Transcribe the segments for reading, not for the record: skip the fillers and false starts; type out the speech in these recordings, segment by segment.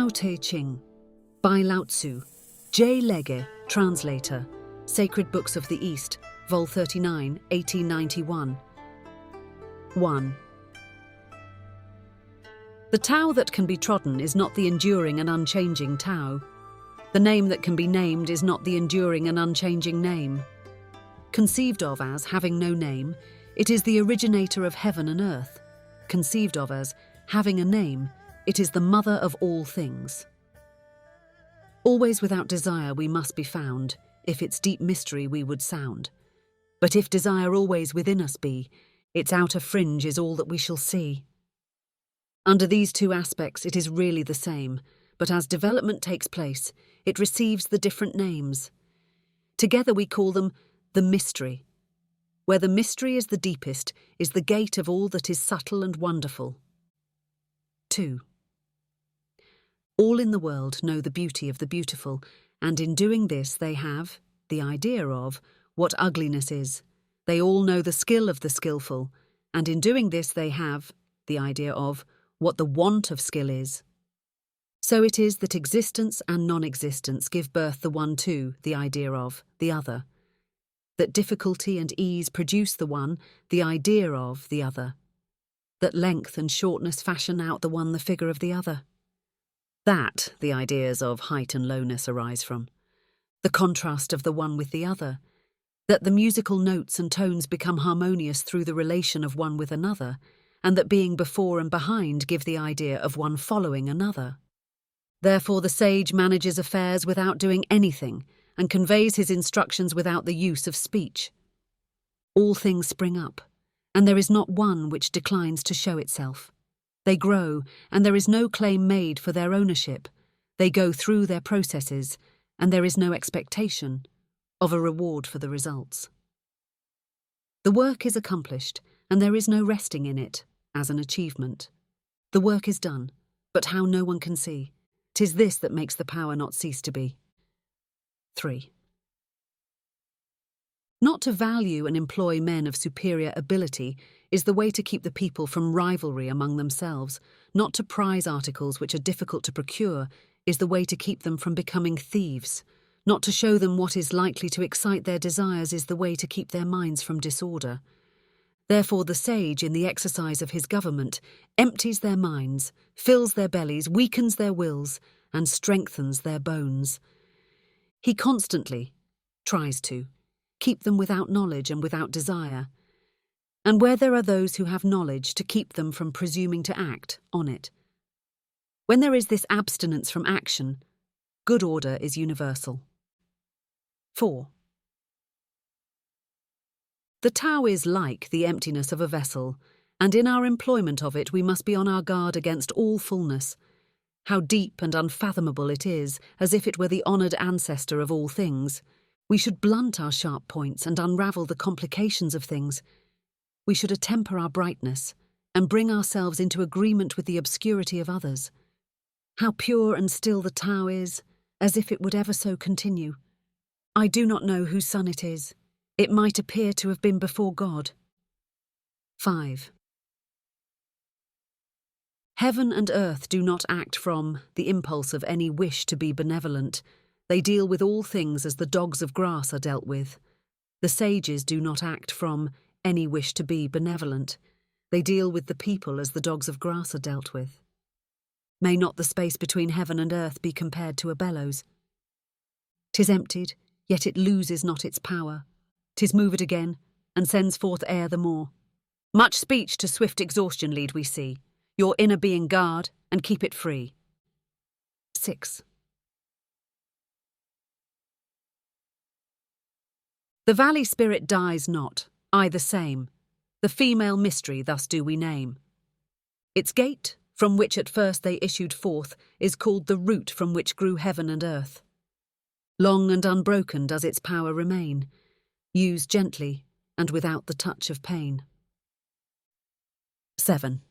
Tao Te Ching by Lao Tzu, J. Legge, translator, Sacred Books of the East, Vol 39, 1891. 1. The Tao that can be trodden is not the enduring and unchanging Tao. The name that can be named is not the enduring and unchanging name. Conceived of as having no name, it is the originator of heaven and earth. Conceived of as having a name, it is the mother of all things. Always without desire we must be found, if its deep mystery we would sound. But if desire always within us be, its outer fringe is all that we shall see. Under these two aspects it is really the same, but as development takes place, it receives the different names. Together we call them the mystery. Where the mystery is the deepest is the gate of all that is subtle and wonderful. 2. All in the world know the beauty of the beautiful, and in doing this they have the idea of what ugliness is. They all know the skill of the skillful, and in doing this they have the idea of what the want of skill is. So it is that existence and non-existence give birth the one to the idea of the other, that difficulty and ease produce the one, the idea of the other, that length and shortness fashion out the one the figure of the other. That the ideas of height and lowness arise from, the contrast of the one with the other, that the musical notes and tones become harmonious through the relation of one with another, and that being before and behind give the idea of one following another. Therefore the sage manages affairs without doing anything, and conveys his instructions without the use of speech. All things spring up, and there is not one which declines to show itself. They grow, and there is no claim made for their ownership. They go through their processes, and there is no expectation of a reward for the results. The work is accomplished, and there is no resting in it, as an achievement. The work is done, but how no one can see. 'Tis this that makes the power not cease to be. 3. Not to value and employ men of superior ability is the way to keep the people from rivalry among themselves. Not to prize articles which are difficult to procure is the way to keep them from becoming thieves. Not to show them what is likely to excite their desires is the way to keep their minds from disorder. Therefore the sage, in the exercise of his government, empties their minds, fills their bellies, weakens their wills, and strengthens their bones. He constantly tries to keep them without knowledge and without desire, and where there are those who have knowledge, to keep them from presuming to act on it. When there is this abstinence from action, good order is universal. 4. The Tao is like the emptiness of a vessel, and in our employment of it we must be on our guard against all fullness. How deep and unfathomable it is, as if it were the honoured ancestor of all things. We should blunt our sharp points and unravel the complications of things. We should attemper our brightness and bring ourselves into agreement with the obscurity of others. How pure and still the Tao is, as if it would ever so continue. I do not know whose son it is. It might appear to have been before God. 5. Heaven and earth do not act from the impulse of any wish to be benevolent. They deal with all things as the dogs of grass are dealt with. The sages do not act from any wish to be benevolent. They deal with the people as the dogs of grass are dealt with. May not the space between heaven and earth be compared to a bellows? 'Tis emptied, yet it loses not its power. 'Tis moved again, and sends forth air the more. Much speech to swift exhaustion lead we see. Your inner being guard, and keep it free. 6. The valley spirit dies not, I the same. The female mystery thus do we name. Its gate, from which at first they issued forth, is called the root from which grew heaven and earth. Long and unbroken does its power remain, used gently and without the touch of pain. 7.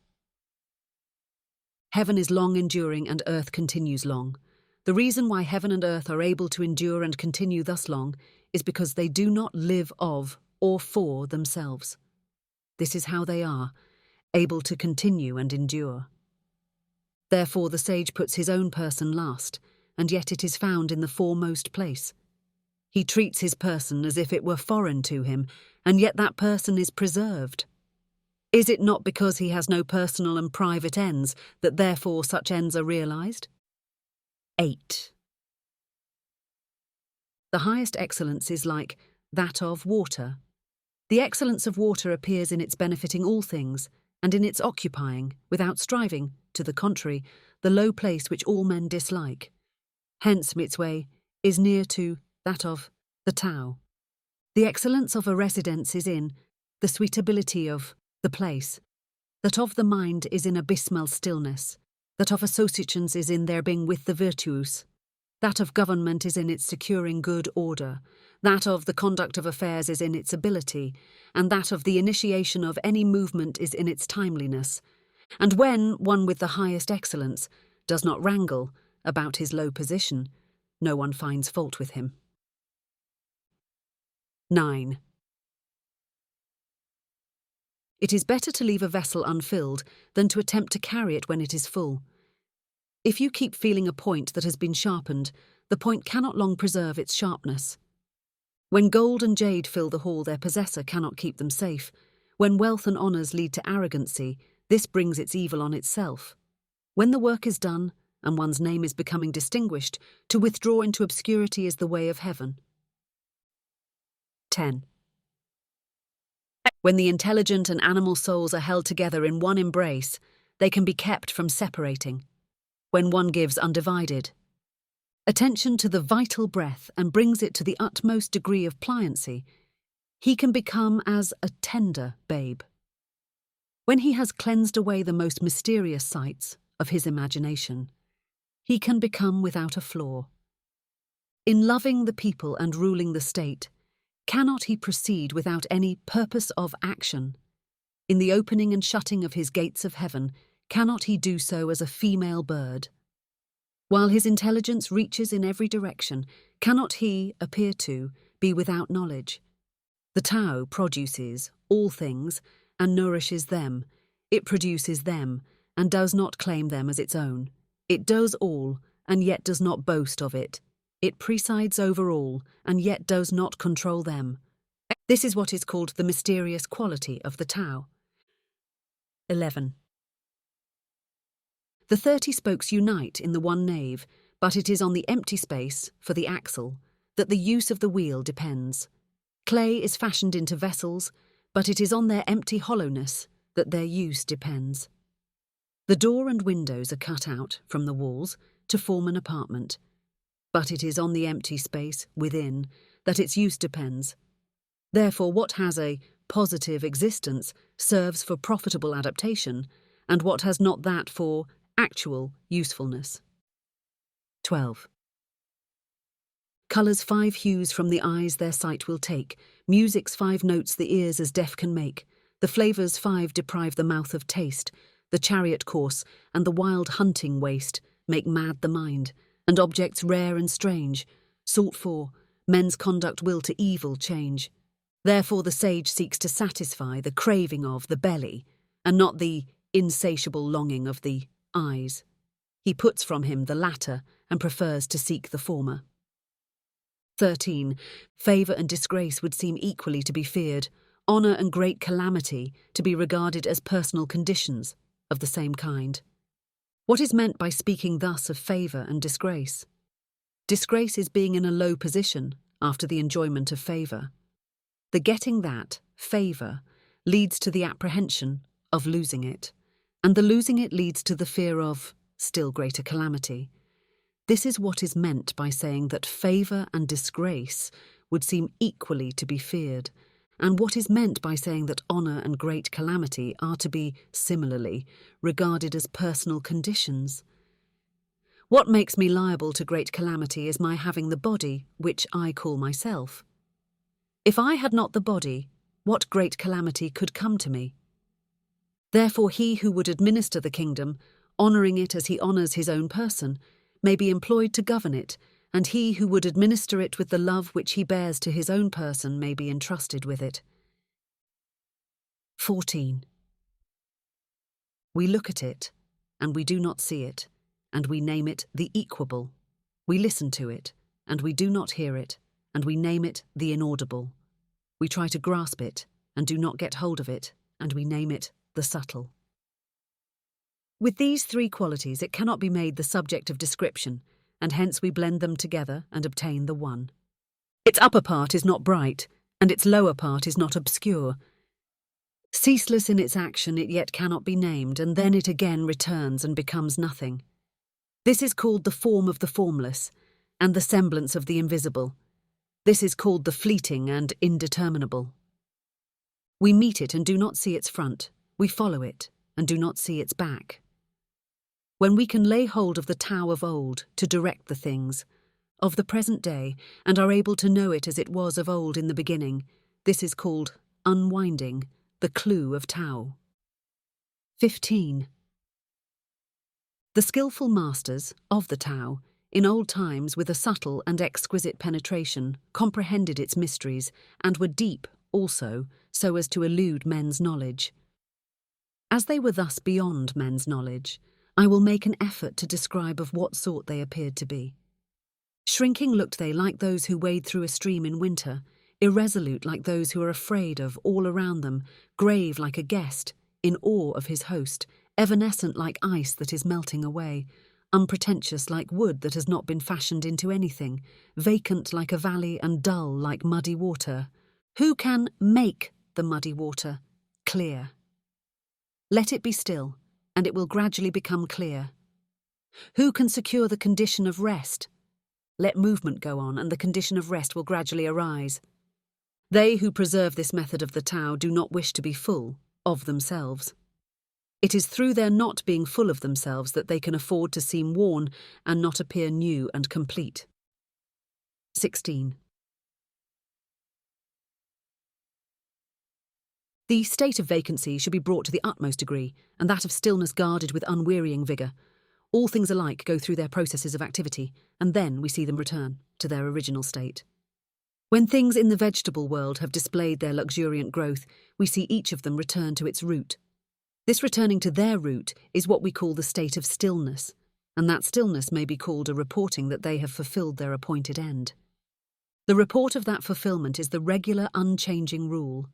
Heaven is long enduring and earth continues long. The reason why heaven and earth are able to endure and continue thus long is because they do not live of or for themselves. This is how they are able to continue and endure. Therefore the sage puts his own person last, and yet it is found in the foremost place. He treats his person as if it were foreign to him, and yet that person is preserved. Is it not because he has no personal and private ends that therefore such ends are realized? 8. The highest excellence is like that of water. The excellence of water appears in its benefiting all things, and in its occupying, without striving, to the contrary, the low place which all men dislike. Hence its way is near to that of the Tao. The excellence of a residence is in the suitability of the place, that of the mind is in abysmal stillness, that of associations is in their being with the virtuous, that of government is in its securing good order, that of the conduct of affairs is in its ability, and that of the initiation of any movement is in its timeliness. And when one with the highest excellence does not wrangle about his low position, no one finds fault with him. 9. It is better to leave a vessel unfilled than to attempt to carry it when it is full. If you keep feeling a point that has been sharpened, the point cannot long preserve its sharpness. When gold and jade fill the hall, their possessor cannot keep them safe. When wealth and honours lead to arrogancy, this brings its evil on itself. When the work is done, and one's name is becoming distinguished, to withdraw into obscurity is the way of heaven. 10. When the intelligent and animal souls are held together in one embrace, they can be kept from separating. When one gives undivided attention to the vital breath and brings it to the utmost degree of pliancy, he can become as a tender babe. When he has cleansed away the most mysterious sights of his imagination, he can become without a flaw. In loving the people and ruling the state, cannot he proceed without any purpose of action? In the opening and shutting of his gates of heaven, cannot he do so as a female bird? While his intelligence reaches in every direction, cannot he appear to be without knowledge? The Tao produces all things and nourishes them. It produces them and does not claim them as its own. It does all and yet does not boast of it. It presides over all and yet does not control them. This is what is called the mysterious quality of the Tao. 11. The 30 spokes unite in the one nave, but it is on the empty space, for the axle, that the use of the wheel depends. Clay is fashioned into vessels, but it is on their empty hollowness that their use depends. The door and windows are cut out from the walls to form an apartment, but it is on the empty space within that its use depends. Therefore, what has a positive existence serves for profitable adaptation, and what has not that for actual usefulness. 12. Colours 5 hues from the eyes their sight will take, music's 5 notes the ears as deaf can make, the flavours 5 deprive the mouth of taste, the chariot course and the wild hunting waste make mad the mind, and objects rare and strange, sought for, men's conduct will to evil change. Therefore the sage seeks to satisfy the craving of the belly, and not the insatiable longing of the eyes. He puts from him the latter and prefers to seek the former. 13. Favour and disgrace would seem equally to be feared, honour and great calamity to be regarded as personal conditions of the same kind. What is meant by speaking thus of favour and disgrace? Disgrace is being in a low position after the enjoyment of favour. The getting that favour leads to the apprehension of losing it, and the losing it leads to the fear of still greater calamity. This is what is meant by saying that favour and disgrace would seem equally to be feared, and what is meant by saying that honour and great calamity are to be, similarly, regarded as personal conditions. What makes me liable to great calamity is my having the body which I call myself. If I had not the body, what great calamity could come to me? Therefore he who would administer the kingdom, honouring it as he honours his own person, may be employed to govern it, and he who would administer it with the love which he bears to his own person may be entrusted with it. 14. We look at it, and we do not see it, and we name it the equable. We listen to it, and we do not hear it, and we name it the inaudible. We try to grasp it, and do not get hold of it, and we name it the subtle. With these three qualities, it cannot be made the subject of description, and hence we blend them together and obtain the one. Its upper part is not bright, and its lower part is not obscure. Ceaseless in its action, it yet cannot be named, and then it again returns and becomes nothing. This is called the form of the formless, and the semblance of the invisible. This is called the fleeting and indeterminable. We meet it and do not see its front. We follow it and do not see its back. When we can lay hold of the Tao of old to direct the things of the present day, and are able to know it as it was of old in the beginning, this is called unwinding the clue of Tao. 15. The skillful masters of the Tao, in old times with a subtle and exquisite penetration, comprehended its mysteries, and were deep also, so as to elude men's knowledge. As they were thus beyond men's knowledge, I will make an effort to describe of what sort they appeared to be. Shrinking looked they like those who wade through a stream in winter, irresolute like those who are afraid of all around them, grave like a guest, in awe of his host, evanescent like ice that is melting away, unpretentious like wood that has not been fashioned into anything, vacant like a valley and dull like muddy water. Who can make the muddy water clear? Let it be still, and it will gradually become clear. Who can secure the condition of rest? Let movement go on, and the condition of rest will gradually arise. They who preserve this method of the Tao do not wish to be full of themselves. It is through their not being full of themselves that they can afford to seem worn and not appear new and complete. 16. The state of vacancy should be brought to the utmost degree, and that of stillness guarded with unwearying vigour. All things alike go through their processes of activity, and then we see them return to their original state. When things in the vegetable world have displayed their luxuriant growth, we see each of them return to its root. This returning to their root is what we call the state of stillness, and that stillness may be called a reporting that they have fulfilled their appointed end. The report of that fulfilment is the regular unchanging rule.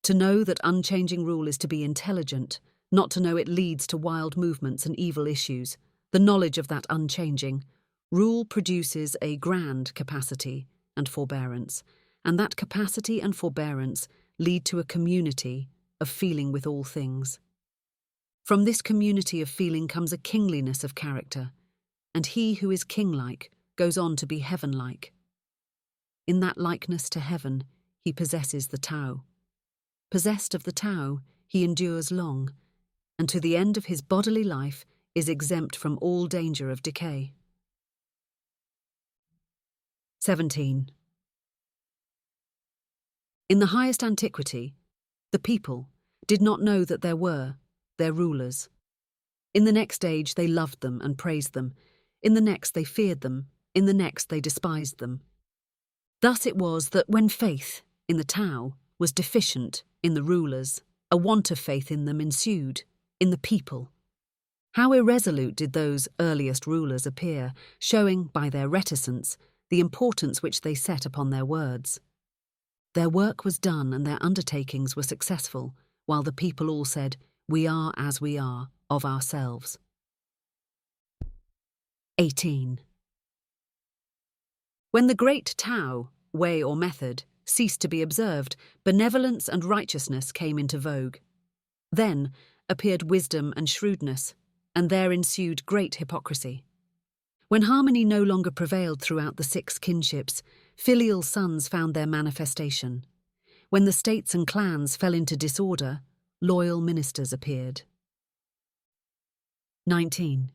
To know that unchanging rule is to be intelligent, not to know it leads to wild movements and evil issues. The knowledge of that unchanging rule produces a grand capacity and forbearance, and that capacity and forbearance lead to a community of feeling with all things. From this community of feeling comes a kingliness of character, and he who is king-like goes on to be heaven-like. In that likeness to heaven, he possesses the Tao. Possessed of the Tao, he endures long, and to the end of his bodily life is exempt from all danger of decay. 17. In the highest antiquity, the people did not know that there were their rulers. In the next age they loved them and praised them. In the next they feared them. In the next they despised them. Thus it was that when faith in the Tao was deficient in the rulers, a want of faith in them ensued in the people. How irresolute did those earliest rulers appear, showing by their reticence the importance which they set upon their words. Their work was done and their undertakings were successful, while the people all said, "We are as we are, of ourselves." 18. When the great Tao, way or method, ceased to be observed, benevolence and righteousness came into vogue. Then appeared wisdom and shrewdness, and there ensued great hypocrisy. When harmony no longer prevailed throughout the 6 kinships, filial sons found their manifestation. When the states and clans fell into disorder, loyal ministers appeared. 19.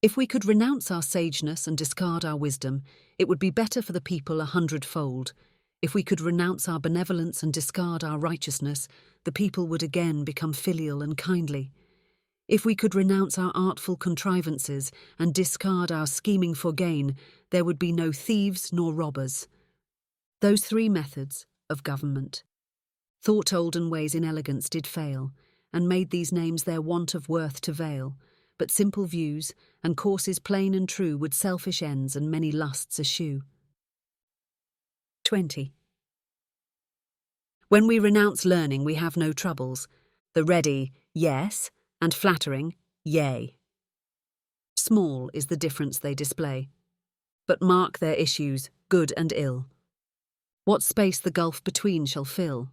If we could renounce our sageness and discard our wisdom, it would be better for the people 100-fold. If we could renounce our benevolence and discard our righteousness, the people would again become filial and kindly. If we could renounce our artful contrivances and discard our scheming for gain, there would be no thieves nor robbers. Those 3 methods of government, thought olden ways in elegance, did fail, and made these names their want of worth to veil, but simple views, and courses plain and true would selfish ends and many lusts eschew. 20. When we renounce learning, we have no troubles. The ready, yes, and flattering, yea. Small is the difference they display, but mark their issues, good and ill. What space the gulf between shall fill.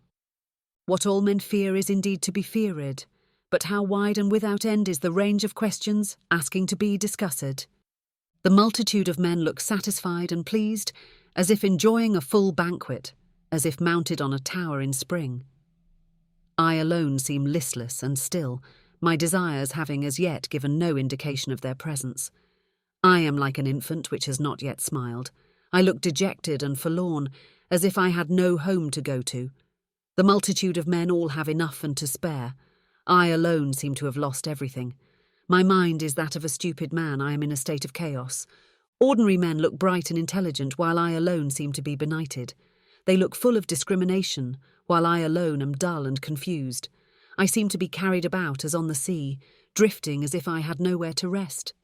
What all men fear is indeed to be feared, but how wide and without end is the range of questions asking to be discussed. The multitude of men look satisfied and pleased, as if enjoying a full banquet, as if mounted on a tower in spring. I alone seem listless and still, my desires having as yet given no indication of their presence. I am like an infant which has not yet smiled. I look dejected and forlorn, as if I had no home to go to. The multitude of men all have enough and to spare. I alone seem to have lost everything. My mind is that of a stupid man. I am in a state of chaos. Ordinary men look bright and intelligent, while I alone seem to be benighted. They look full of discrimination, while I alone am dull and confused. I seem to be carried about as on the sea, drifting as if I had nowhere to rest.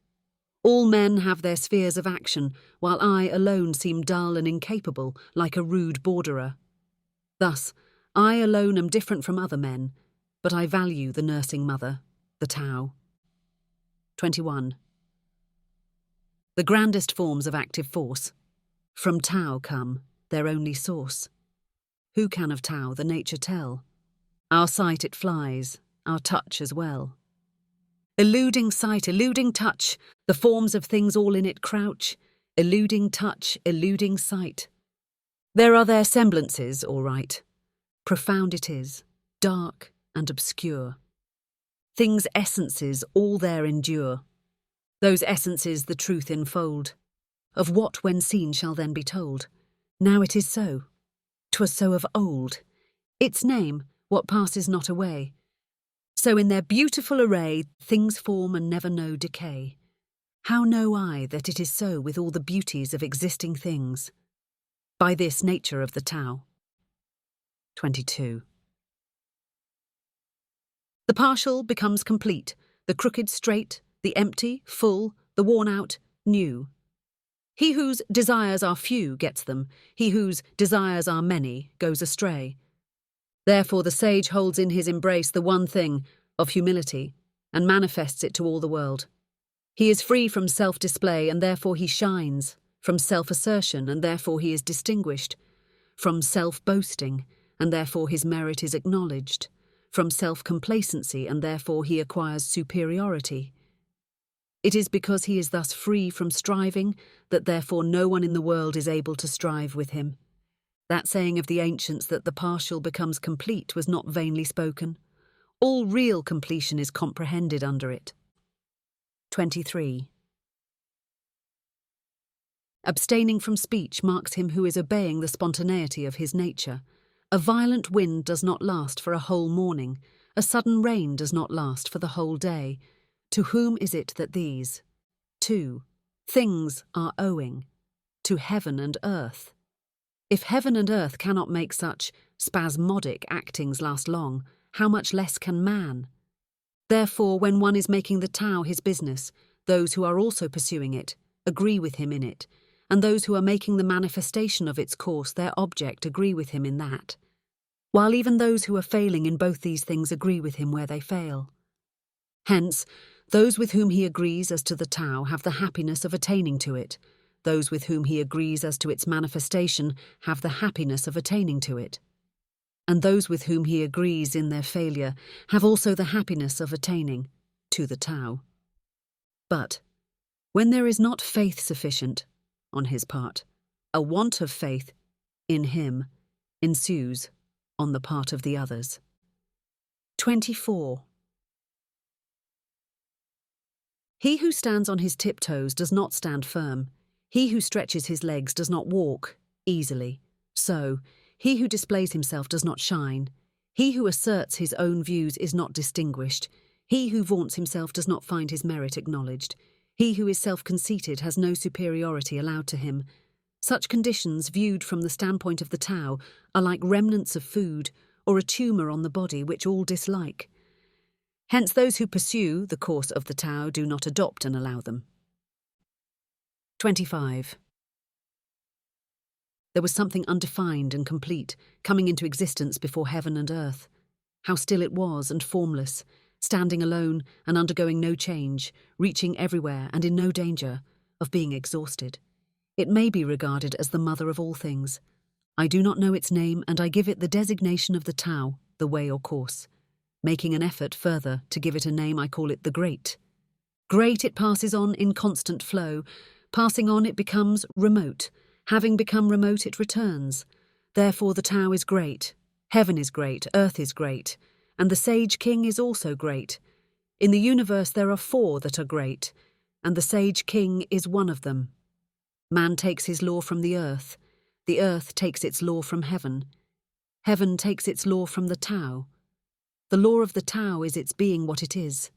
All men have their spheres of action, while I alone seem dull and incapable, like a rude borderer. Thus, I alone am different from other men, but I value the nursing mother, the Tao. 21. The grandest forms of active force from Tao come, their only source. Who can of Tao the nature tell? Our sight it flies, our touch as well. Eluding sight, eluding touch, the forms of things all in it crouch, eluding touch, eluding sight. There are their semblances, all right. Profound it is, dark and obscure. Things' essences all there endure. Those essences the truth enfold. Of what when seen shall then be told? Now it is so. 'Twas so of old. Its name, what passes not away. So in their beautiful array things form and never know decay. How know I that it is so with all the beauties of existing things? By this nature of the Tao. 22. The partial becomes complete, the crooked straight, the empty full, the worn out new. He whose desires are few gets them, he whose desires are many goes astray. Therefore the sage holds in his embrace the one thing of humility and manifests it to all the world. He is free from self-display and therefore he shines, from self-assertion and therefore he is distinguished, from self-boasting and therefore his merit is acknowledged, from self-complacency and therefore he acquires superiority. It is because he is thus free from striving that therefore no one in the world is able to strive with him. That saying of the ancients that the partial becomes complete was not vainly spoken. All real completion is comprehended under it. 23. Abstaining from speech marks him who is obeying the spontaneity of his nature. A violent wind does not last for a whole morning. A sudden rain does not last for the whole day. To whom is it that these 2 things are owing? To heaven and earth. If heaven and earth cannot make such spasmodic actings last long, how much less can man? Therefore, when one is making the Tao his business, those who are also pursuing it agree with him in it, and those who are making the manifestation of its course their object agree with him in that, while even those who are failing in both these things agree with him where they fail. Hence, those with whom he agrees as to the Tao have the happiness of attaining to it. Those with whom he agrees as to its manifestation have the happiness of attaining to it. And those with whom he agrees in their failure have also the happiness of attaining to the Tao. But when there is not faith sufficient on his part, a want of faith in him ensues on the part of the others. 24. He who stands on his tiptoes does not stand firm. He who stretches his legs does not walk easily. So, he who displays himself does not shine. He who asserts his own views is not distinguished. He who vaunts himself does not find his merit acknowledged. He who is self-conceited has no superiority allowed to him. Such conditions, viewed from the standpoint of the Tao, are like remnants of food or a tumour on the body which all dislike. Hence those who pursue the course of the Tao do not adopt and allow them. 25. There was something undefined and complete, coming into existence before heaven and earth. How still it was and formless, standing alone and undergoing no change, reaching everywhere and in no danger of being exhausted. It may be regarded as the mother of all things. I do not know its name, and I give it the designation of the Tao, the way or course. Making an effort further to give it a name, I call it the Great. Great it passes on in constant flow. Passing on it becomes remote. Having become remote it returns. Therefore the Tao is great. Heaven is great, earth is great, and the sage king is also great. In the universe there are 4 that are great, and the sage king is one of them. Man takes his law from the earth takes its law from heaven. Heaven takes its law from the Tao. The law of the Tao is its being what it is.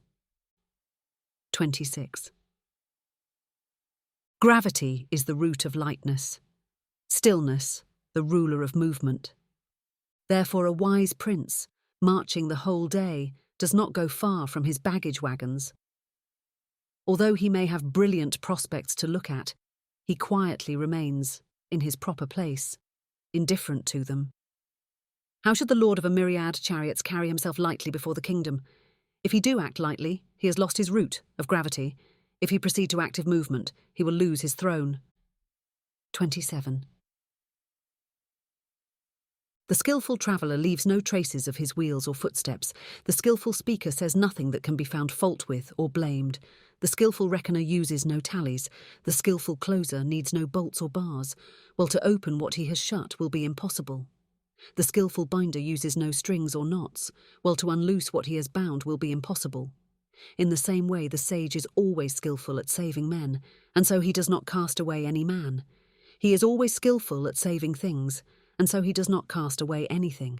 26. Gravity is the root of lightness. Stillness, the ruler of movement. Therefore a wise prince, marching the whole day, does not go far from his baggage wagons. Although he may have brilliant prospects to look at, he quietly remains in his proper place, indifferent to them. How should the lord of a myriad chariots carry himself lightly before the kingdom? If he do act lightly, he has lost his root of gravity. If he proceed to active movement, he will lose his throne. 27. The skillful traveller leaves no traces of his wheels or footsteps. The skillful speaker says nothing that can be found fault with or blamed. The skillful reckoner uses no tallies. The skillful closer needs no bolts or bars, while to open what he has shut will be impossible. The skillful binder uses no strings or knots, while to unloose what he has bound will be impossible. In the same way, the sage is always skillful at saving men, and so he does not cast away any man. He is always skillful at saving things, and so he does not cast away anything.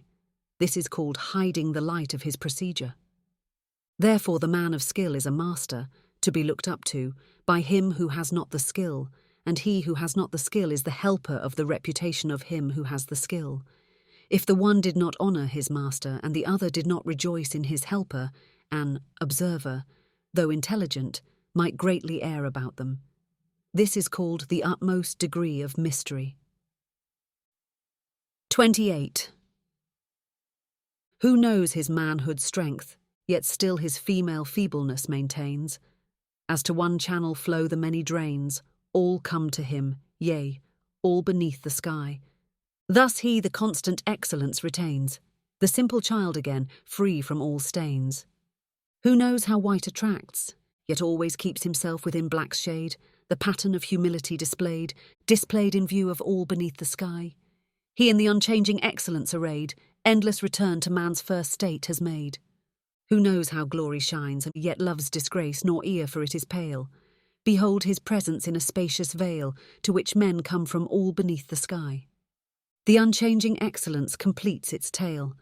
This is called hiding the light of his procedure. Therefore the man of skill is a master, to be looked up to, by him who has not the skill, and he who has not the skill is the helper of the reputation of him who has the skill. If the one did not honour his master, and the other did not rejoice in his helper, an observer, though intelligent, might greatly err about them. This is called the utmost degree of mystery. 28. Who knows his manhood strength, yet still his female feebleness maintains? As to one channel flow the many drains, all come to him, yea, all beneath the sky. Thus he the constant excellence retains, the simple child again, free from all stains. Who knows how white attracts, yet always keeps himself within black's shade, the pattern of humility displayed in view of all beneath the sky? He in the unchanging excellence arrayed, endless return to man's first state has made. Who knows how glory shines, and yet loves disgrace, nor ear for it is pale? Behold his presence in a spacious vale, to which men come from all beneath the sky. The unchanging excellence completes its tale.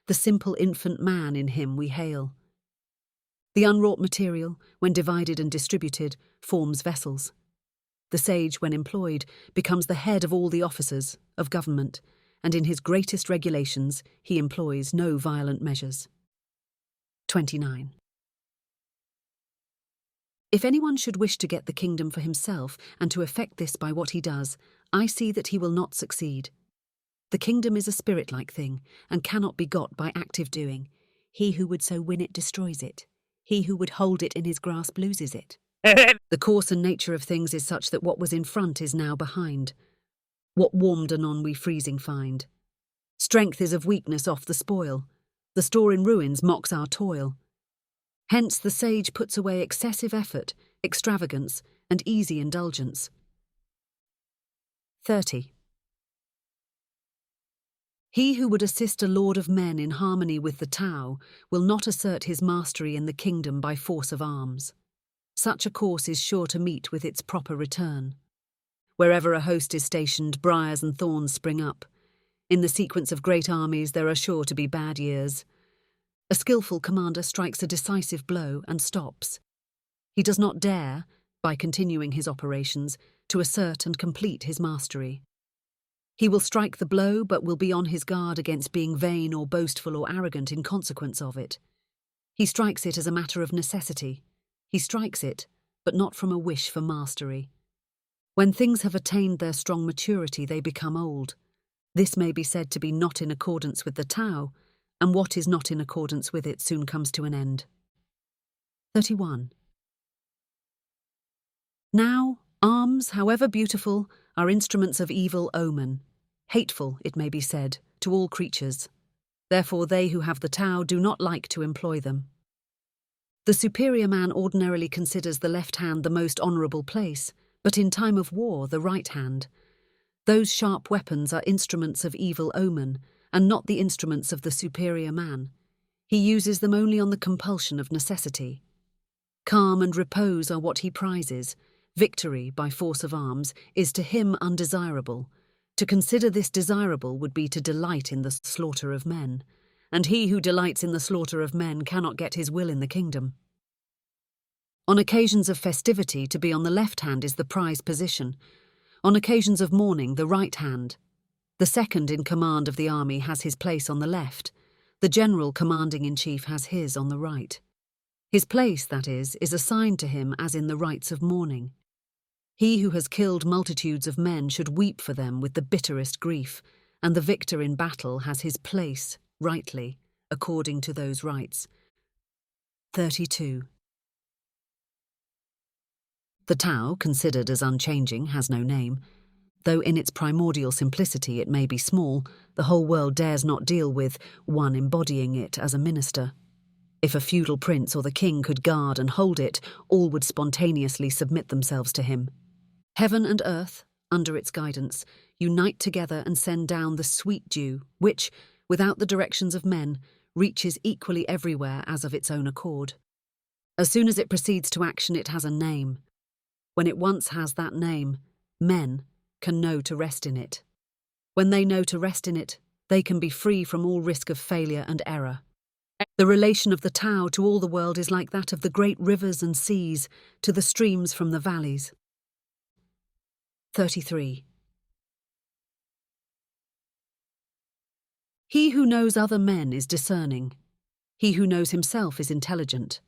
The simple infant man in him we hail. The unwrought material, when divided and distributed, forms vessels. The sage, when employed, becomes the head of all the officers of government, and in his greatest regulations he employs no violent measures. 29. If anyone should wish to get the kingdom for himself, and to effect this by what he does, I see that he will not succeed. The kingdom is a spirit-like thing, and cannot be got by active doing. He who would so win it destroys it. He who would hold it in his grasp loses it. The course and nature of things is such that what was in front is now behind. What warmed anon we freezing find. Strength is of weakness off the spoil. The store in ruins mocks our toil. Hence the sage puts away excessive effort, extravagance, and easy indulgence. 30. He who would assist a lord of men in harmony with the Tao will not assert his mastery in the kingdom by force of arms. Such a course is sure to meet with its proper return. Wherever a host is stationed, briars and thorns spring up. In the sequence of great armies there are sure to be bad years. A skillful commander strikes a decisive blow and stops. He does not dare, by continuing his operations, to assert and complete his mastery. He will strike the blow, but will be on his guard against being vain or boastful or arrogant in consequence of it. He strikes it as a matter of necessity. He strikes it, but not from a wish for mastery. When things have attained their strong maturity, they become old. This may be said to be not in accordance with the Tao, and what is not in accordance with it soon comes to an end. 31. Now, arms, however beautiful, are instruments of evil omen, hateful, it may be said, to all creatures. Therefore they who have the Tao do not like to employ them. The superior man ordinarily considers the left hand the most honourable place, but in time of war the right hand. Those sharp weapons are instruments of evil omen, and not the instruments of the superior man. He uses them only on the compulsion of necessity. Calm and repose are what he prizes. Victory, by force of arms, is to him undesirable. To consider this desirable would be to delight in the slaughter of men, and he who delights in the slaughter of men cannot get his will in the kingdom. On occasions of festivity, to be on the left hand is the prized position. On occasions of mourning, the right hand. The second in command of the army has his place on the left. The general commanding-in-chief has his on the right. His place, that is assigned to him as in the rites of mourning. He who has killed multitudes of men should weep for them with the bitterest grief, and the victor in battle has his place, rightly, according to those rites. 32. The Tao, considered as unchanging, has no name. Though in its primordial simplicity it may be small, the whole world dares not deal with one embodying it as a minister. If a feudal prince or the king could guard and hold it, all would spontaneously submit themselves to him. Heaven and earth, under its guidance, unite together and send down the sweet dew, which, without the directions of men, reaches equally everywhere as of its own accord. As soon as it proceeds to action, it has a name. When it once has that name, men can know to rest in it. When they know to rest in it, they can be free from all risk of failure and error. The relation of the Tao to all the world is like that of the great rivers and seas to the streams from the valleys. 33. He who knows other men is discerning. He who knows himself is intelligent.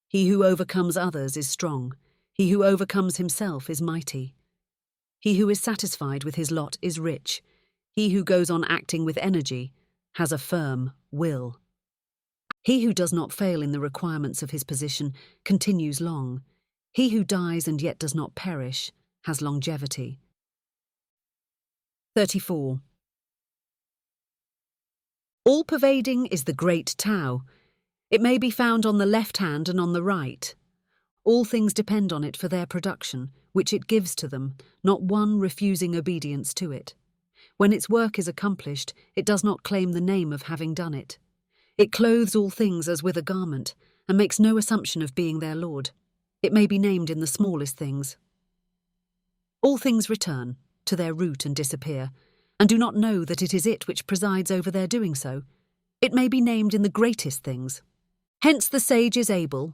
He who overcomes others is strong. He who overcomes himself is mighty. He who is satisfied with his lot is rich. He who goes on acting with energy has a firm will. He who does not fail in the requirements of his position continues long. He who dies and yet does not perish has longevity. 34. All-pervading is the great Tao. It may be found on the left hand and on the right. All things depend on it for their production, which it gives to them, not one refusing obedience to it. When its work is accomplished, it does not claim the name of having done it. It clothes all things as with a garment, and makes no assumption of being their lord. It may be named in the smallest things. All things return to their root and disappear, and do not know that it is it which presides over their doing so. It may be named in the greatest things. Hence the sage is able,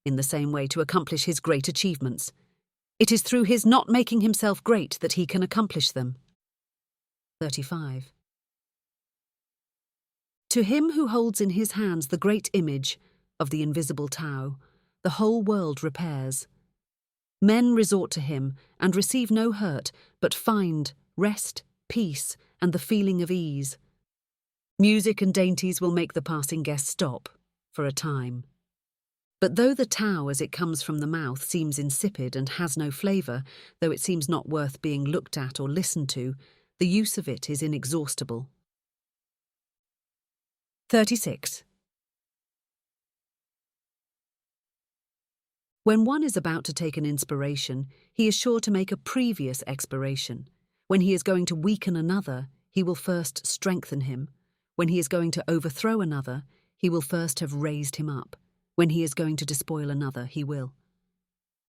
in the same way, to accomplish his great achievements. It is through his not making himself great that he can accomplish them. 35. To him who holds in his hands the great image of the invisible Tao, the whole world repairs. Men resort to him and receive no hurt, but find rest, peace, and the feeling of ease. Music and dainties will make the passing guest stop, for a time. But though the Tao as it comes from the mouth seems insipid and has no flavour, though it seems not worth being looked at or listened to, the use of it is inexhaustible. 36. When one is about to take an inspiration, he is sure to make a previous expiration. When he is going to weaken another, he will first strengthen him. When he is going to overthrow another, he will first have raised him up. When he is going to despoil another, he will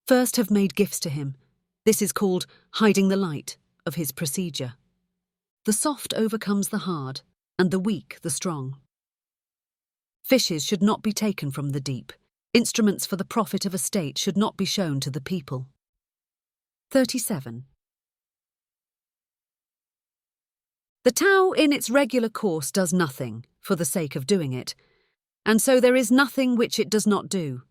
first have made gifts to him. This is called hiding the light of his procedure. The soft overcomes the hard, and the weak the strong. Fishes should not be taken from the deep. Instruments for the profit of a state should not be shown to the people. 37. The Tao in its regular course does nothing for the sake of doing it. and so there is nothing which it does not do.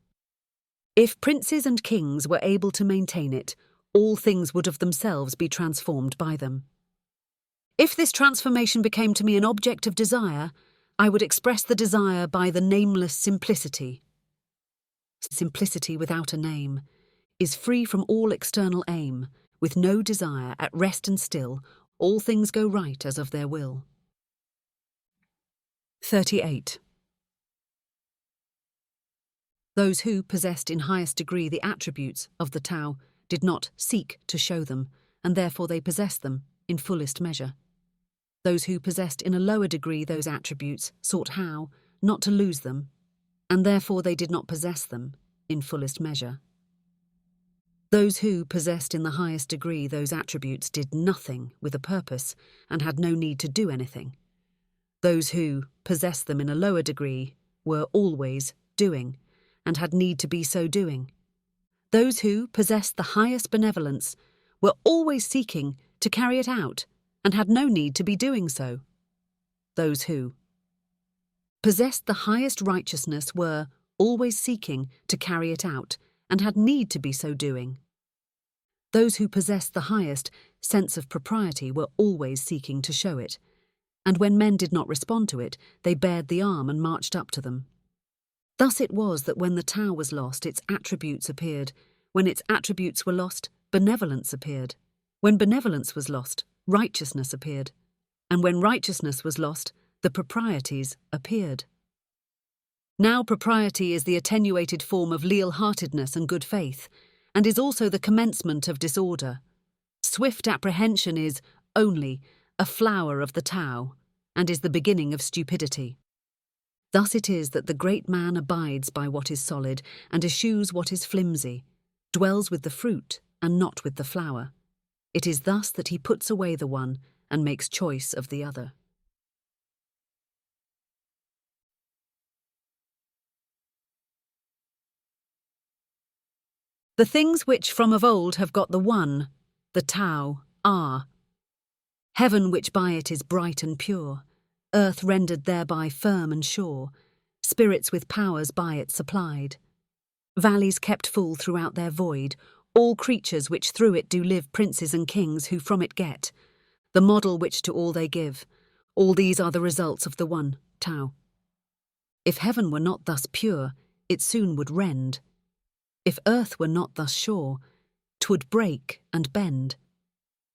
If princes and kings were able to maintain it, all things would of themselves be transformed by them. If this transformation became to me an object of desire, I would express the desire by the nameless simplicity. Simplicity without a name is free from all external aim, with no desire, at rest and still, all things go right as of their will. 38. Those who possessed in highest degree the attributes of the Tao did not seek to show them, and therefore they possessed them in fullest measure. Those who possessed in a lower degree those attributes sought how not to lose them, and therefore they did not possess them in fullest measure. Those who possessed in the highest degree those attributes did nothing with a purpose and had no need to do anything. Those who possessed them in a lower degree were always doing and had need to be so doing. Those who possessed the highest benevolence were always seeking to carry it out and had no need to be doing so. Those who possessed the highest righteousness were always seeking to carry it out and had need to be so doing. Those who possessed the highest sense of propriety were always seeking to show it, and when men did not respond to it, they bared the arm and marched up to them. Thus it was that when the Tao was lost, its attributes appeared. When its attributes were lost, benevolence appeared. When benevolence was lost, righteousness appeared. And when righteousness was lost, the proprieties appeared. Now propriety is the attenuated form of leal-heartedness and good faith, and is also the commencement of disorder. Swift apprehension is, only, a flower of the Tao, and is the beginning of stupidity. Thus it is that the great man abides by what is solid, and eschews what is flimsy, dwells with the fruit, and not with the flower. It is thus that he puts away the one, and makes choice of the other. The things which from of old have got the One, the Tao, are heaven which by it is bright and pure, earth rendered thereby firm and sure, spirits with powers by it supplied, valleys kept full throughout their void, all creatures which through it do live, princes and kings who from it get, the model which to all they give, all these are the results of the One, Tao. If heaven were not thus pure, it soon would rend. If earth were not thus sure, 'twould break and bend.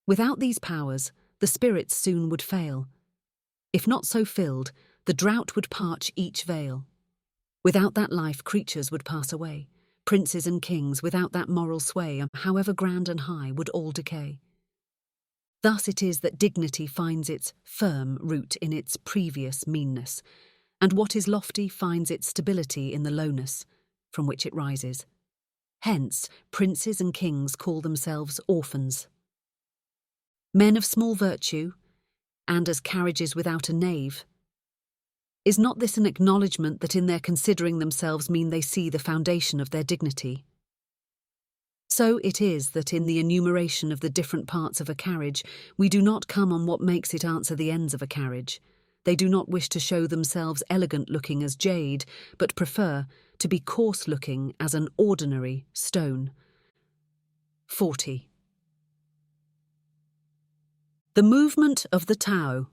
Without these powers, the spirits soon would fail. If not so filled, the drought would parch each vale. Without that life, creatures would pass away. Princes and kings, without that moral sway, however grand and high, would all decay. Thus it is that dignity finds its firm root in its previous meanness, and what is lofty finds its stability in the lowness from which it rises. Hence, princes and kings call themselves orphans. Men of small virtue, and as carriages without a nave. Is not this an acknowledgment that in their considering themselves mean they see the foundation of their dignity? So it is that in the enumeration of the different parts of a carriage, we do not come on what makes it answer the ends of a carriage. They do not wish to show themselves elegant-looking as jade, but prefer to be coarse-looking as an ordinary stone. 40. The movement of the Tao.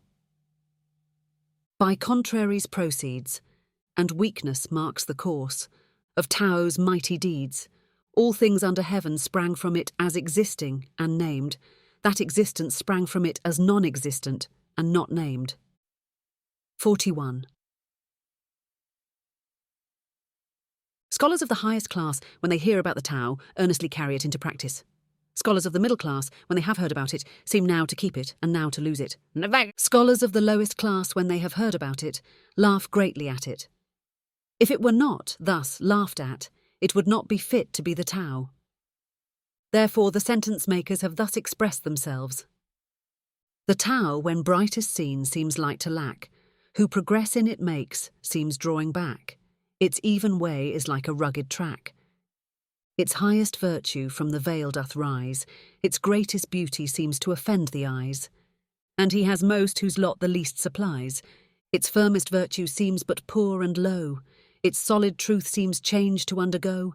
By contraries proceeds, and weakness marks the course of Tao's mighty deeds. All things under heaven sprang from it as existing and named. That existence sprang from it as non-existent and not named. 41. Scholars of the highest class, when they hear about the Tao, earnestly carry it into practice. Scholars of the middle class, when they have heard about it, seem now to keep it and now to lose it. Scholars of the lowest class, when they have heard about it, laugh greatly at it. If it were not thus laughed at, it would not be fit to be the Tao. Therefore the sentence makers have thus expressed themselves. The Tao, when brightest seen, seems light to lack. Who progress in it makes, seems drawing back. Its even way is like a rugged track. Its highest virtue from the veil doth rise, its greatest beauty seems to offend the eyes. And he has most whose lot the least supplies. Its firmest virtue seems but poor and low. Its solid truth seems change to undergo.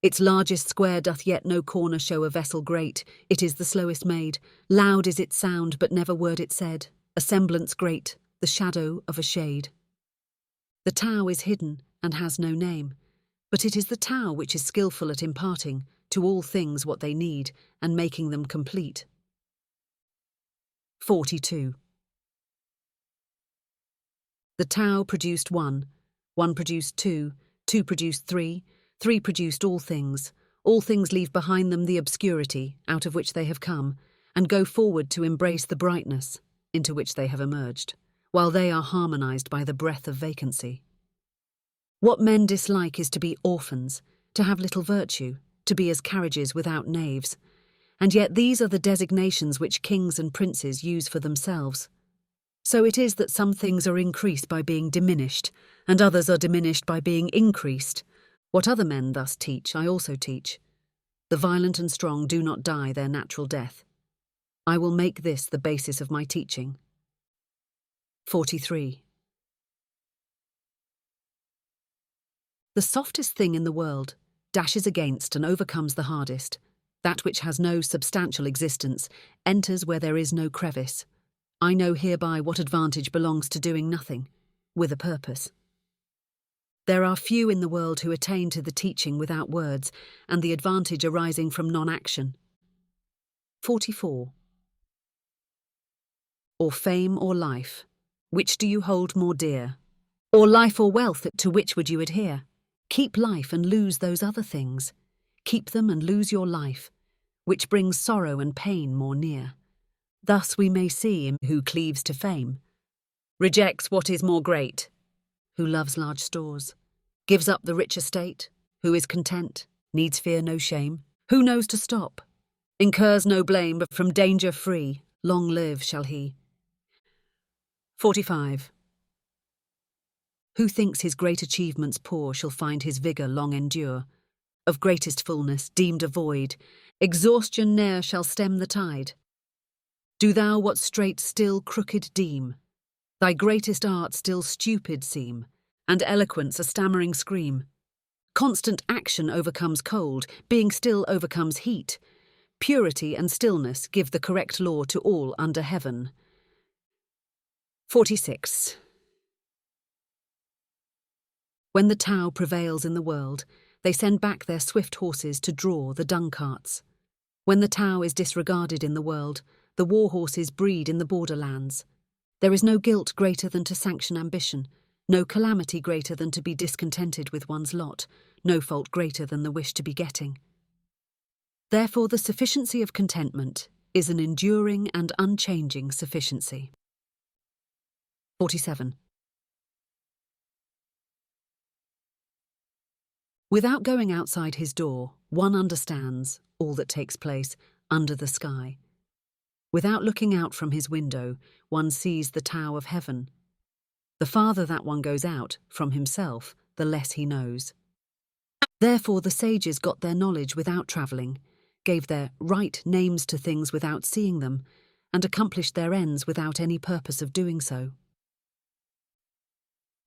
Its largest square doth yet no corner show a vessel great. It is the slowest made. Loud is its sound, but never word it said. A semblance great, the shadow of a shade. The Tao is hidden and has no name, but it is the Tao which is skillful at imparting to all things what they need and making them complete. 42. The Tao produced one, one produced two, two produced three, three produced all things leave behind them the obscurity out of which they have come, and go forward to embrace the brightness into which they have emerged, while they are harmonized by the breath of vacancy. What men dislike is to be orphans, to have little virtue, to be as carriages without naves, and yet these are the designations which kings and princes use for themselves. So it is that some things are increased by being diminished, and others are diminished by being increased. What other men thus teach, I also teach. The violent and strong do not die their natural death. I will make this the basis of my teaching. 43. The softest thing in the world dashes against and overcomes the hardest. That which has no substantial existence enters where there is no crevice. I know hereby what advantage belongs to doing nothing, with a purpose. There are few in the world who attain to the teaching without words, and the advantage arising from non-action. 44. Or fame or life, which do you hold more dear? Or life or wealth, to which would you adhere? Keep life and lose those other things. Keep them and lose your life, which brings sorrow and pain more near. Thus we may see him who cleaves to fame, rejects what is more great, who loves large stores, gives up the rich estate, who is content, needs fear no shame, who knows to stop, incurs no blame, but from danger free, long live shall he. 45. Who thinks his great achievements poor shall find his vigour long endure. Of greatest fullness, deemed a void, exhaustion ne'er shall stem the tide. Do thou what straight still crooked deem, thy greatest art still stupid seem, and eloquence a stammering scream. Constant action overcomes cold, being still overcomes heat. Purity and stillness give the correct law to all under heaven. 46. When the Tao prevails in the world, they send back their swift horses to draw the dung carts. When the Tao is disregarded in the world, the war horses breed in the borderlands. There is no guilt greater than to sanction ambition, no calamity greater than to be discontented with one's lot, no fault greater than the wish to be getting. Therefore the sufficiency of contentment is an enduring and unchanging sufficiency. 47. Without going outside his door, one understands all that takes place under the sky. Without looking out from his window, one sees the Tao of heaven. The farther that one goes out from himself, the less he knows. Therefore the sages got their knowledge without travelling, gave their right names to things without seeing them, and accomplished their ends without any purpose of doing so.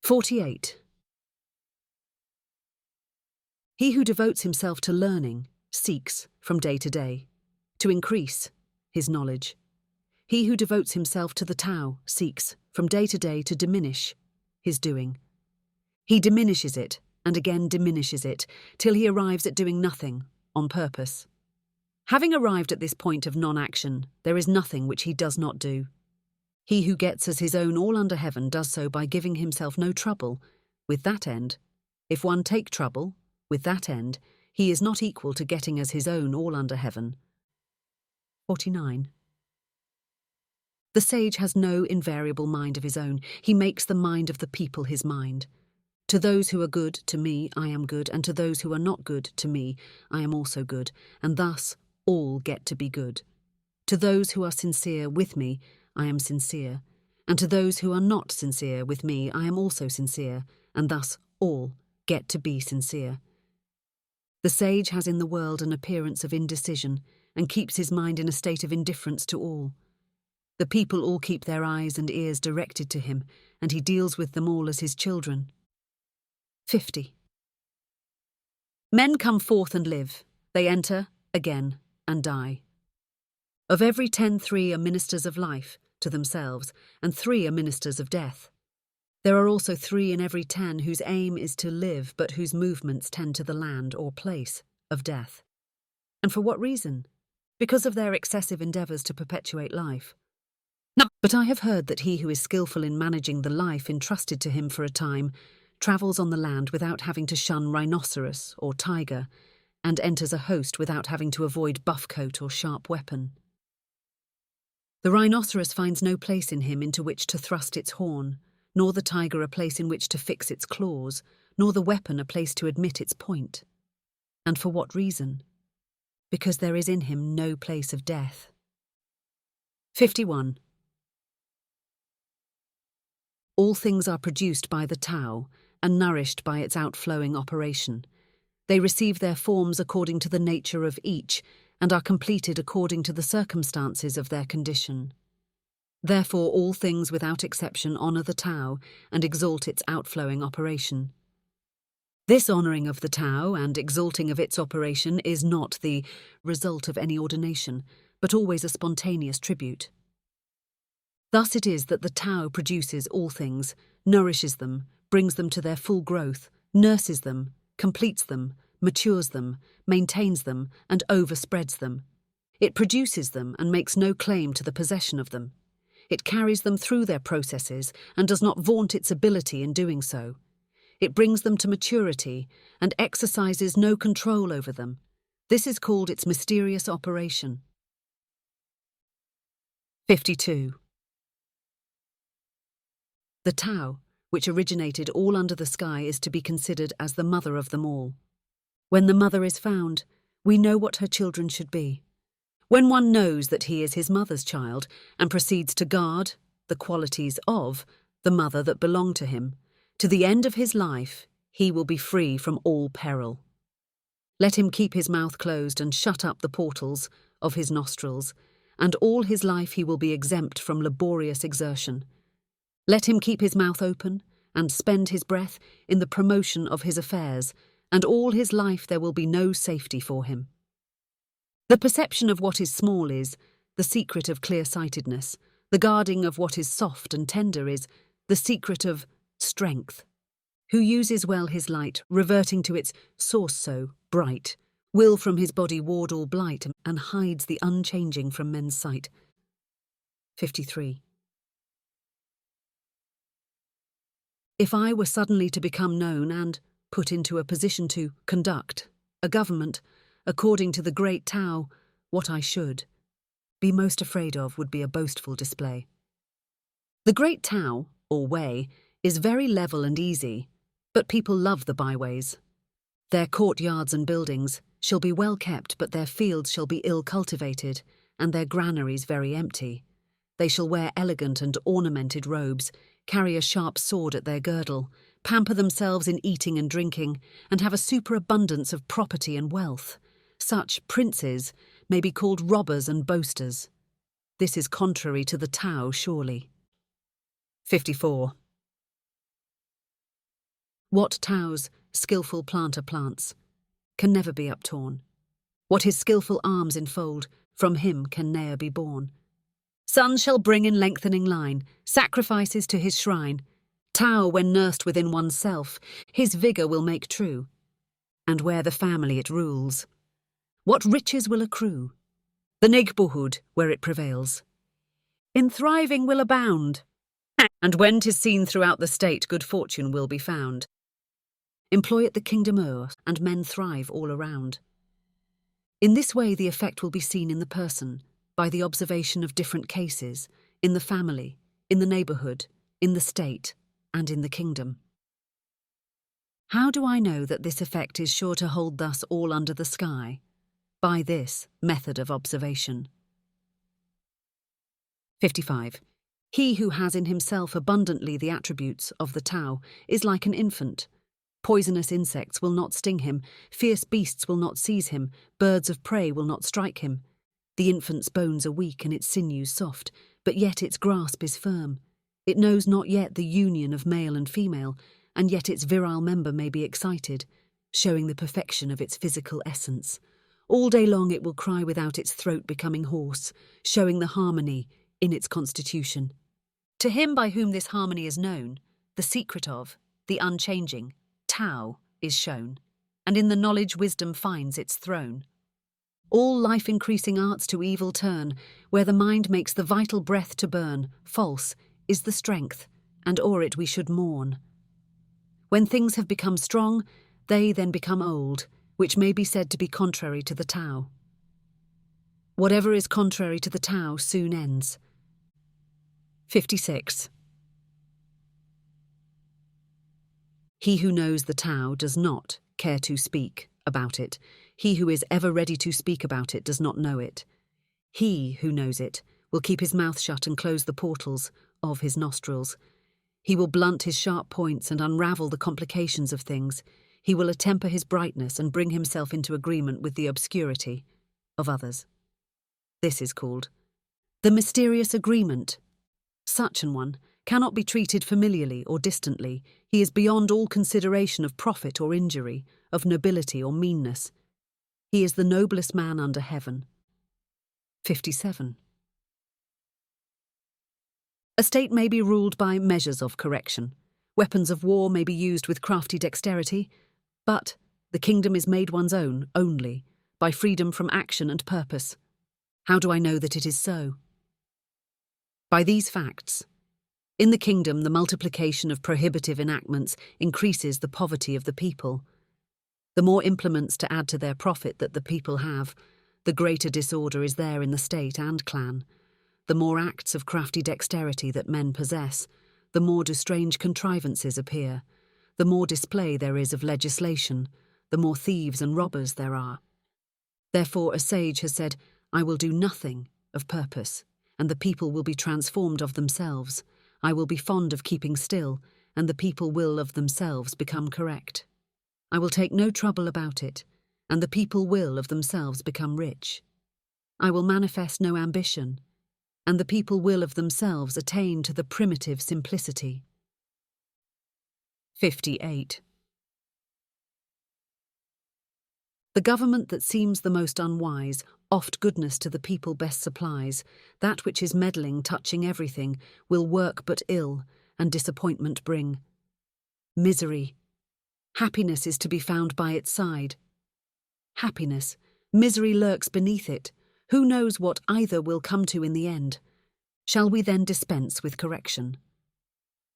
48. He who devotes himself to learning seeks, from day to day, to increase his knowledge. He who devotes himself to the Tao seeks, from day to day, to diminish his doing. He diminishes it, and again diminishes it, till he arrives at doing nothing, on purpose. Having arrived at this point of non-action, there is nothing which he does not do. He who gets as his own all under heaven does so by giving himself no trouble, with that end. If one take trouble, with that end, he is not equal to getting as his own all under heaven. 49. The sage has no invariable mind of his own. He makes the mind of the people his mind. To those who are good, to me, I am good, and to those who are not good, to me, I am also good, and thus all get to be good. To those who are sincere with me, I am sincere, and to those who are not sincere with me, I am also sincere, and thus all get to be sincere. The sage has in the world an appearance of indecision, and keeps his mind in a state of indifference to all. The people all keep their eyes and ears directed to him, and he deals with them all as his children. 50. Men come forth and live. They enter, again, and die. Of every 10, 3 are ministers of life, to themselves, and 3 are ministers of death. There are also 3 in every 10 whose aim is to live, but whose movements tend to the land or place of death. And for what reason? Because of their excessive endeavours to perpetuate life. No. But I have heard that he who is skillful in managing the life entrusted to him for a time travels on the land without having to shun rhinoceros or tiger, and enters a host without having to avoid buffcoat or sharp weapon. The rhinoceros finds no place in him into which to thrust its horn, nor the tiger a place in which to fix its claws, nor the weapon a place to admit its point. And for what reason? Because there is in him no place of death. 51. All things are produced by the Tao and nourished by its outflowing operation. They receive their forms according to the nature of each and are completed according to the circumstances of their condition. Therefore all things without exception honour the Tao and exalt its outflowing operation. This honouring of the Tao and exalting of its operation is not the result of any ordination, but always a spontaneous tribute. Thus it is that the Tao produces all things, nourishes them, brings them to their full growth, nurses them, completes them, matures them, maintains them, and overspreads them. It produces them and makes no claim to the possession of them. It carries them through their processes and does not vaunt its ability in doing so. It brings them to maturity and exercises no control over them. This is called its mysterious operation. 52. The Tao, which originated all under the sky, is to be considered as the mother of them all. When the mother is found, we know what her children should be. When one knows that he is his mother's child and proceeds to guard the qualities of the mother that belong to him, to the end of his life he will be free from all peril. Let him keep his mouth closed and shut up the portals of his nostrils, and all his life he will be exempt from laborious exertion. Let him keep his mouth open and spend his breath in the promotion of his affairs, and all his life there will be no safety for him. The perception of what is small is the secret of clear-sightedness. The guarding of what is soft and tender is the secret of strength. Who uses well his light, reverting to its source so bright, will from his body ward all blight, and hides the unchanging from men's sight. 53. If I were suddenly to become known and put into a position to conduct a government according to the great Tao, what I should be most afraid of would be a boastful display. The great Tao, or way, is very level and easy, but people love the byways. Their courtyards and buildings shall be well kept, but their fields shall be ill cultivated, and their granaries very empty. They shall wear elegant and ornamented robes, carry a sharp sword at their girdle, pamper themselves in eating and drinking, and have a superabundance of property and wealth. Such princes may be called robbers and boasters. This is contrary to the Tao, surely. 54. What Tao's skilful planter plants can never be uptorn. What his skilful arms enfold, from him can ne'er be born. Sons shall bring in lengthening line sacrifices to his shrine. Tao, when nursed within oneself, his vigour will make true. And where the family it rules, what riches will accrue? The neighbourhood where it prevails, in thriving will abound. And when 'tis seen throughout the state, good fortune will be found. Employ it the kingdom o'er, and men thrive all around. In this way the effect will be seen in the person, by the observation of different cases, in the family, in the neighbourhood, in the state, and in the kingdom. How do I know that this effect is sure to hold thus all under the sky? By this method of observation. 55. He who has in himself abundantly the attributes of the Tao is like an infant. Poisonous insects will not sting him, fierce beasts will not seize him, birds of prey will not strike him. The infant's bones are weak and its sinews soft, but yet its grasp is firm. It knows not yet the union of male and female, and yet its virile member may be excited, showing the perfection of its physical essence. All day long it will cry without its throat becoming hoarse, showing the harmony in its constitution. To him by whom this harmony is known, the secret of, the unchanging, Tao, is shown, and in the knowledge wisdom finds its throne. All life-increasing arts to evil turn, where the mind makes the vital breath to burn, false, is the strength, and o'er it we should mourn. When things have become strong, they then become old, which may be said to be contrary to the Tao. Whatever is contrary to the Tao soon ends. 56. He who knows the Tao does not care to speak about it. He who is ever ready to speak about it does not know it. He who knows it will keep his mouth shut and close the portals of his nostrils. He will blunt his sharp points and unravel the complications of things. He will attemper his brightness and bring himself into agreement with the obscurity of others. This is called the mysterious agreement. Such an one cannot be treated familiarly or distantly. He is beyond all consideration of profit or injury, of nobility or meanness. He is the noblest man under heaven. 57. A state may be ruled by measures of correction. Weapons of war may be used with crafty dexterity, but the kingdom is made one's own only by freedom from action and purpose. How do I know that it is so? By these facts. In the kingdom, the multiplication of prohibitive enactments increases the poverty of the people. The more implements to add to their profit that the people have, the greater disorder is there in the state and clan. The more acts of crafty dexterity that men possess, the more do strange contrivances appear. The more display there is of legislation, the more thieves and robbers there are. Therefore a sage has said, I will do nothing of purpose, and the people will be transformed of themselves. I will be fond of keeping still, and the people will of themselves become correct. I will take no trouble about it, and the people will of themselves become rich. I will manifest no ambition, and the people will of themselves attain to the primitive simplicity. 58. The government that seems the most unwise, oft goodness to the people best supplies. That which is meddling, touching everything, will work but ill, and disappointment bring. Misery. Happiness is to be found by its side. Happiness. Misery lurks beneath it. Who knows what either will come to in the end? Shall we then dispense with correction?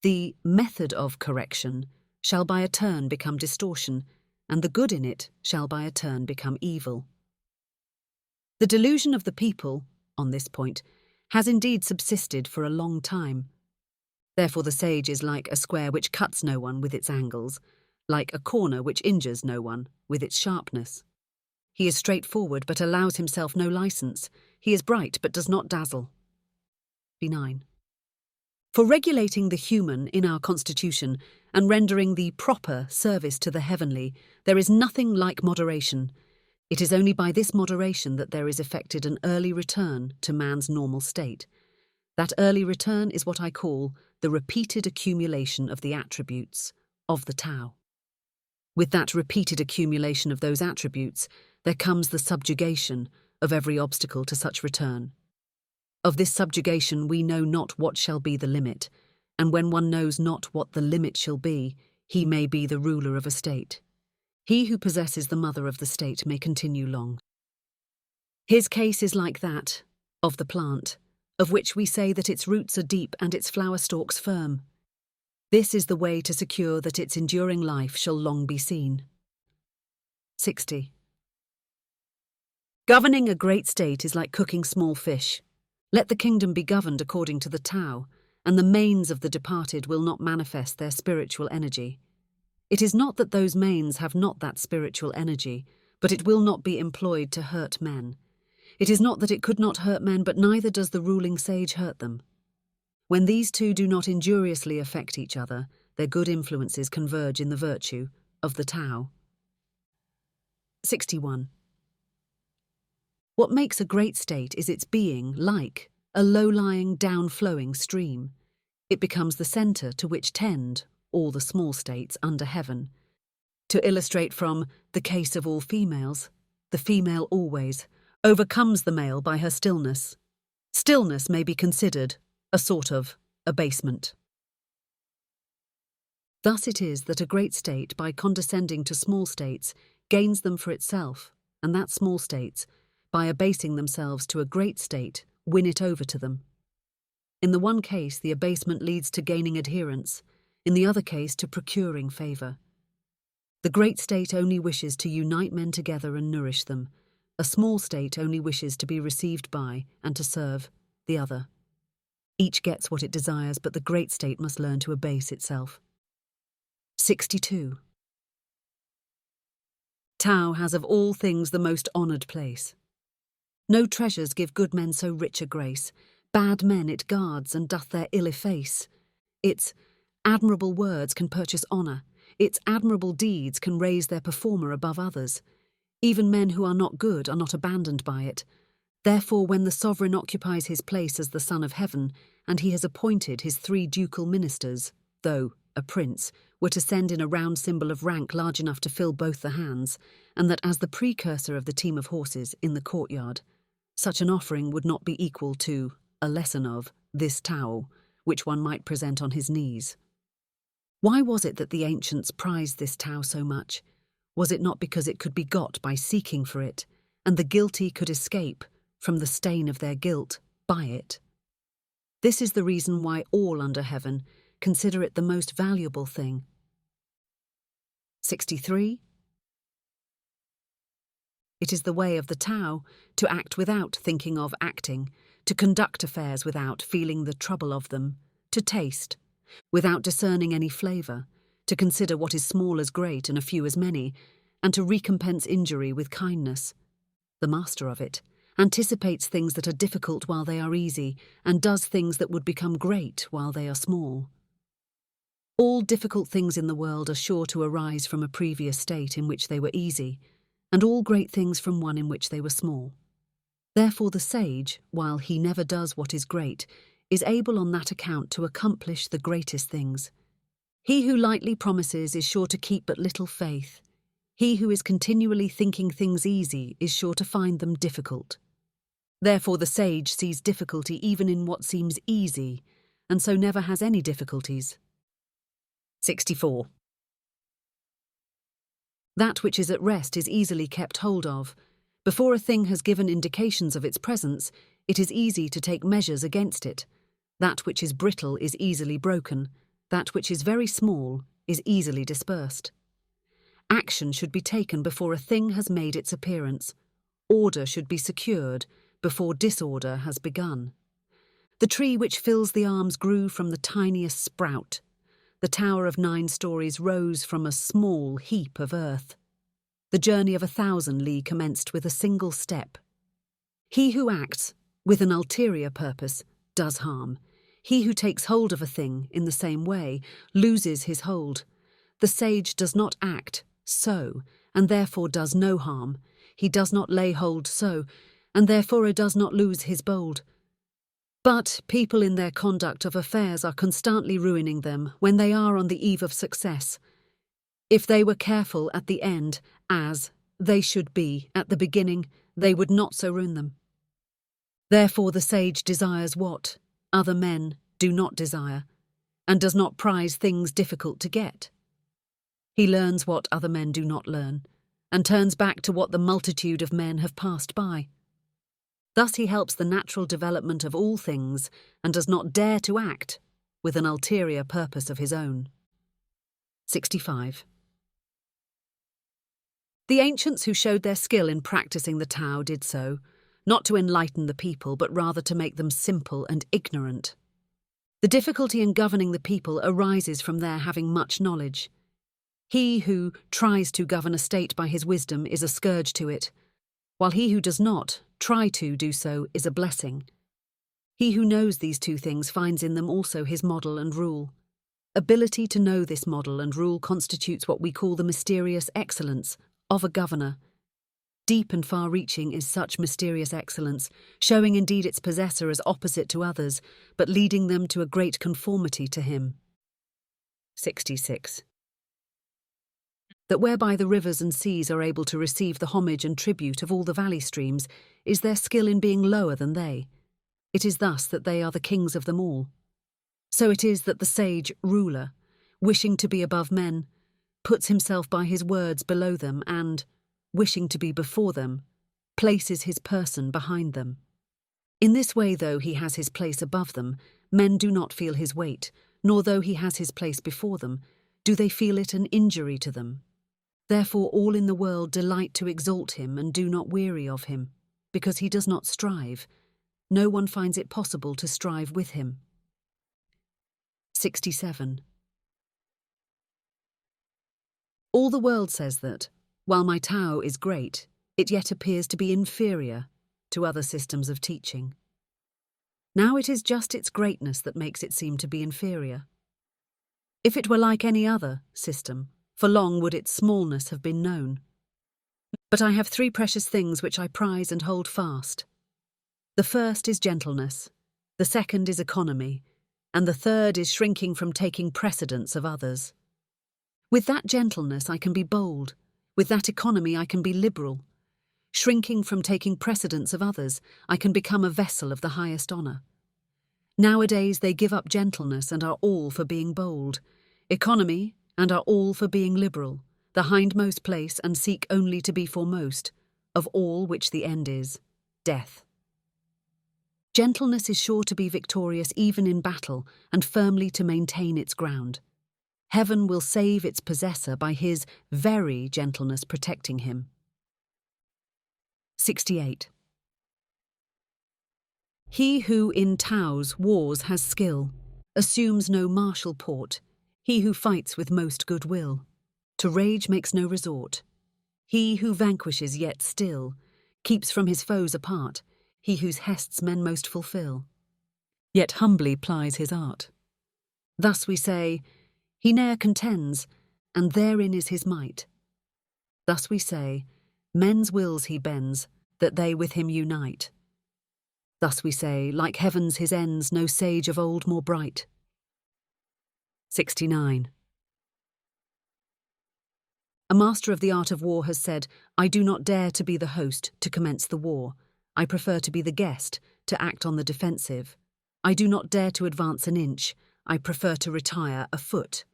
The method of correction shall by a turn become distortion, and the good in it shall by a turn become evil. The delusion of the people, on this point, has indeed subsisted for a long time. Therefore the sage is like a square which cuts no one with its angles, like a corner which injures no one with its sharpness. He is straightforward but allows himself no license. He is bright but does not dazzle. 59. For regulating the human in our constitution and rendering the proper service to the heavenly, there is nothing like moderation. It is only by this moderation that there is effected an early return to man's normal state. That early return is what I call the repeated accumulation of the attributes of the Tao. With that repeated accumulation of those attributes, there comes the subjugation of every obstacle to such return. Of this subjugation we know not what shall be the limit, and when one knows not what the limit shall be, he may be the ruler of a state. He who possesses the mother of the state may continue long. His case is like that of the plant, of which we say that its roots are deep and its flower stalks firm. This is the way to secure that its enduring life shall long be seen. 60. Governing a great state is like cooking small fish. Let the kingdom be governed according to the Tao, and the manes of the departed will not manifest their spiritual energy. It is not that those manes have not that spiritual energy, but it will not be employed to hurt men. It is not that it could not hurt men, but neither does the ruling sage hurt them. When these two do not injuriously affect each other, their good influences converge in the virtue of the Tao. 61. What makes a great state is its being like a low-lying, down-flowing stream. It becomes the centre to which tend all the small states under heaven. To illustrate from The Case of All Females, the female always overcomes the male by her stillness. Stillness may be considered a sort of abasement. Thus it is that a great state, by condescending to small states, gains them for itself, and that small states, by abasing themselves to a great state, win it over to them. In the one case, the abasement leads to gaining adherence, in the other case to procuring favour. The great state only wishes to unite men together and nourish them. A small state only wishes to be received by, and to serve, the other. Each gets what it desires, but the great state must learn to abase itself. 62. Tao has of all things the most honoured place. No treasures give good men so rich a grace. Bad men it guards and doth their ill efface. Its admirable words can purchase honour. Its admirable deeds can raise their performer above others. Even men who are not good are not abandoned by it. Therefore, when the sovereign occupies his place as the Son of Heaven, and he has appointed his 3 ducal ministers, though a prince, were to send in a round symbol of rank large enough to fill both the hands, and that as the precursor of the team of horses in the courtyard, such an offering would not be equal to a lesson of this Tao, which one might present on his knees. Why was it that the ancients prized this Tao so much? Was it not because it could be got by seeking for it, and the guilty could escape from the stain of their guilt by it? This is the reason why all under heaven consider it the most valuable thing. 63. It is the way of the Tao to act without thinking of acting, to conduct affairs without feeling the trouble of them, to taste, without discerning any flavour, to consider what is small as great and a few as many, and to recompense injury with kindness. The master of it anticipates things that are difficult while they are easy, and does things that would become great while they are small. All difficult things in the world are sure to arise from a previous state in which they were easy, and all great things from one in which they were small. Therefore the sage, while he never does what is great, is able on that account to accomplish the greatest things. He who lightly promises is sure to keep but little faith. He who is continually thinking things easy is sure to find them difficult. Therefore the sage sees difficulty even in what seems easy, and so never has any difficulties. 64. That which is at rest is easily kept hold of. Before a thing has given indications of its presence, it is easy to take measures against it. That which is brittle is easily broken. That which is very small is easily dispersed. Action should be taken before a thing has made its appearance. Order should be secured before disorder has begun. The tree which fills the arms grew from the tiniest sprout. The tower of 9 stories rose from a small heap of earth. The journey of 1,000 li commenced with a single step. He who acts with an ulterior purpose does harm. He who takes hold of a thing in the same way loses his hold. The sage does not act so, and therefore does no harm. He does not lay hold so, and therefore does not lose his bold. But people in their conduct of affairs are constantly ruining them when they are on the eve of success. If they were careful at the end, as they should be at the beginning, they would not so ruin them. Therefore the sage desires what other men do not desire, and does not prize things difficult to get. He learns what other men do not learn, and turns back to what the multitude of men have passed by. Thus he helps the natural development of all things, and does not dare to act with an ulterior purpose of his own. 65. The ancients who showed their skill in practicing the Tao did so, not to enlighten the people, but rather to make them simple and ignorant. The difficulty in governing the people arises from their having much knowledge. He who tries to govern a state by his wisdom is a scourge to it, while he who does not try to do so is a blessing. He who knows these 2 things finds in them also his model and rule. Ability to know this model and rule constitutes what we call the mysterious excellence of a governor. Deep and far-reaching is such mysterious excellence, showing indeed its possessor as opposite to others, but leading them to a great conformity to him. 66. That whereby the rivers and seas are able to receive the homage and tribute of all the valley streams is their skill in being lower than they. It is thus that they are the kings of them all. So it is that the sage ruler, wishing to be above men, puts himself by his words below them and, wishing to be before them, places his person behind them. In this way, though he has his place above them, men do not feel his weight, nor though he has his place before them, do they feel it an injury to them. Therefore all in the world delight to exalt him and do not weary of him, because he does not strive. No one finds it possible to strive with him. 67. All the world says that, while my Tao is great, it yet appears to be inferior to other systems of teaching. Now it is just its greatness that makes it seem to be inferior. If it were like any other system, for long would its smallness have been known. But I have 3 precious things which I prize and hold fast. The first is gentleness, the second is economy, and the third is shrinking from taking precedence of others. With that gentleness I can be bold, with that economy I can be liberal. Shrinking from taking precedence of others, I can become a vessel of the highest honour. Nowadays they give up gentleness and are all for being bold, economy and are all for being liberal, the hindmost place and seek only to be foremost, of all which the end is death. Gentleness is sure to be victorious even in battle and firmly to maintain its ground. Heaven will save its possessor by his very gentleness protecting him. 68. He who in Tao's wars has skill, assumes no martial port, he who fights with most good will, to rage makes no resort. He who vanquishes yet still, keeps from his foes apart, he whose hests men most fulfill, yet humbly plies his art. Thus we say, he ne'er contends, and therein is his might. Thus we say, men's wills he bends, that they with him unite. Thus we say, like heaven's his ends, no sage of old more bright. 69. A master of the art of war has said, I do not dare to be the host, to commence the war. I prefer to be the guest, to act on the defensive. I do not dare to advance an inch. I prefer to retire a foot.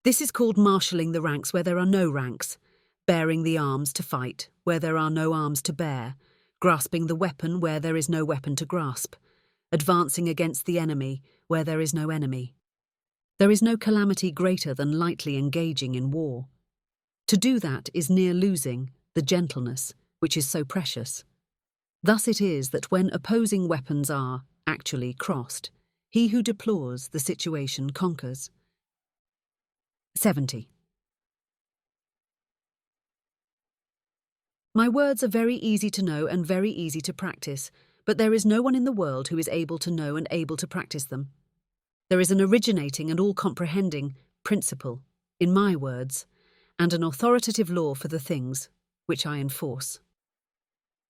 This is called marshalling the ranks where there are no ranks, bearing the arms to fight where there are no arms to bear, grasping the weapon where there is no weapon to grasp, advancing against the enemy where there is no enemy. There is no calamity greater than lightly engaging in war. To do that is near losing the gentleness which is so precious. Thus it is that when opposing weapons are, actually, crossed, he who deplores the situation conquers. 70. My words are very easy to know and very easy to practice, but there is no one in the world who is able to know and able to practice them. There is an originating and all-comprehending principle in my words, and an authoritative law for the things which I enforce.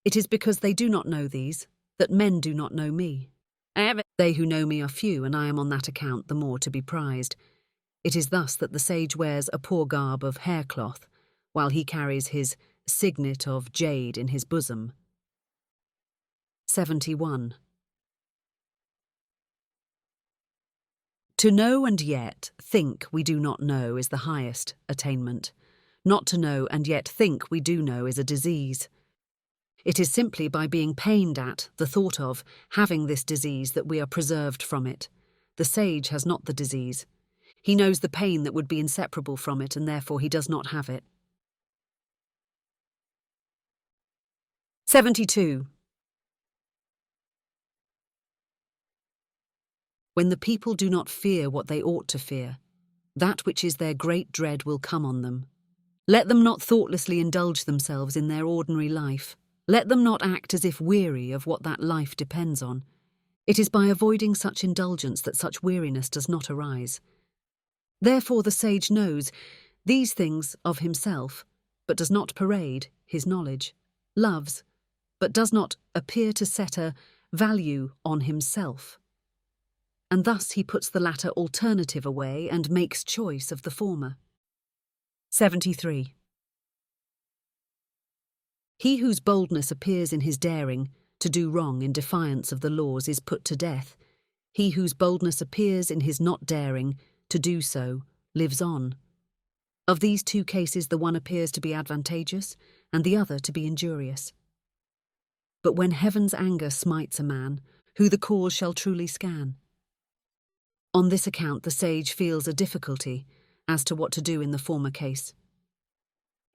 It is because they do not know these that men do not know me. They who know me are few, and I am on that account the more to be prized. It is thus that the sage wears a poor garb of haircloth, while he carries his signet of jade in his bosom. 71. To know and yet think we do not know is the highest attainment. Not to know and yet think we do know is a disease. It is simply by being pained at, the thought of, having this disease that we are preserved from it. The sage has not the disease. He knows the pain that would be inseparable from it, and therefore he does not have it. 72. When the people do not fear what they ought to fear, that which is their great dread will come on them. Let them not thoughtlessly indulge themselves in their ordinary life. Let them not act as if weary of what that life depends on. It is by avoiding such indulgence that such weariness does not arise. Therefore the sage knows these things of himself, but does not parade his knowledge, loves, but does not appear to set a value on himself. And thus he puts the latter alternative away and makes choice of the former. 73. He whose boldness appears in his daring to do wrong in defiance of the laws is put to death. He whose boldness appears in his not daring to do so lives on. Of these two cases, the one appears to be advantageous and the other to be injurious. But when heaven's anger smites a man, who the cause shall truly scan? On this account the sage feels a difficulty as to what to do in the former case.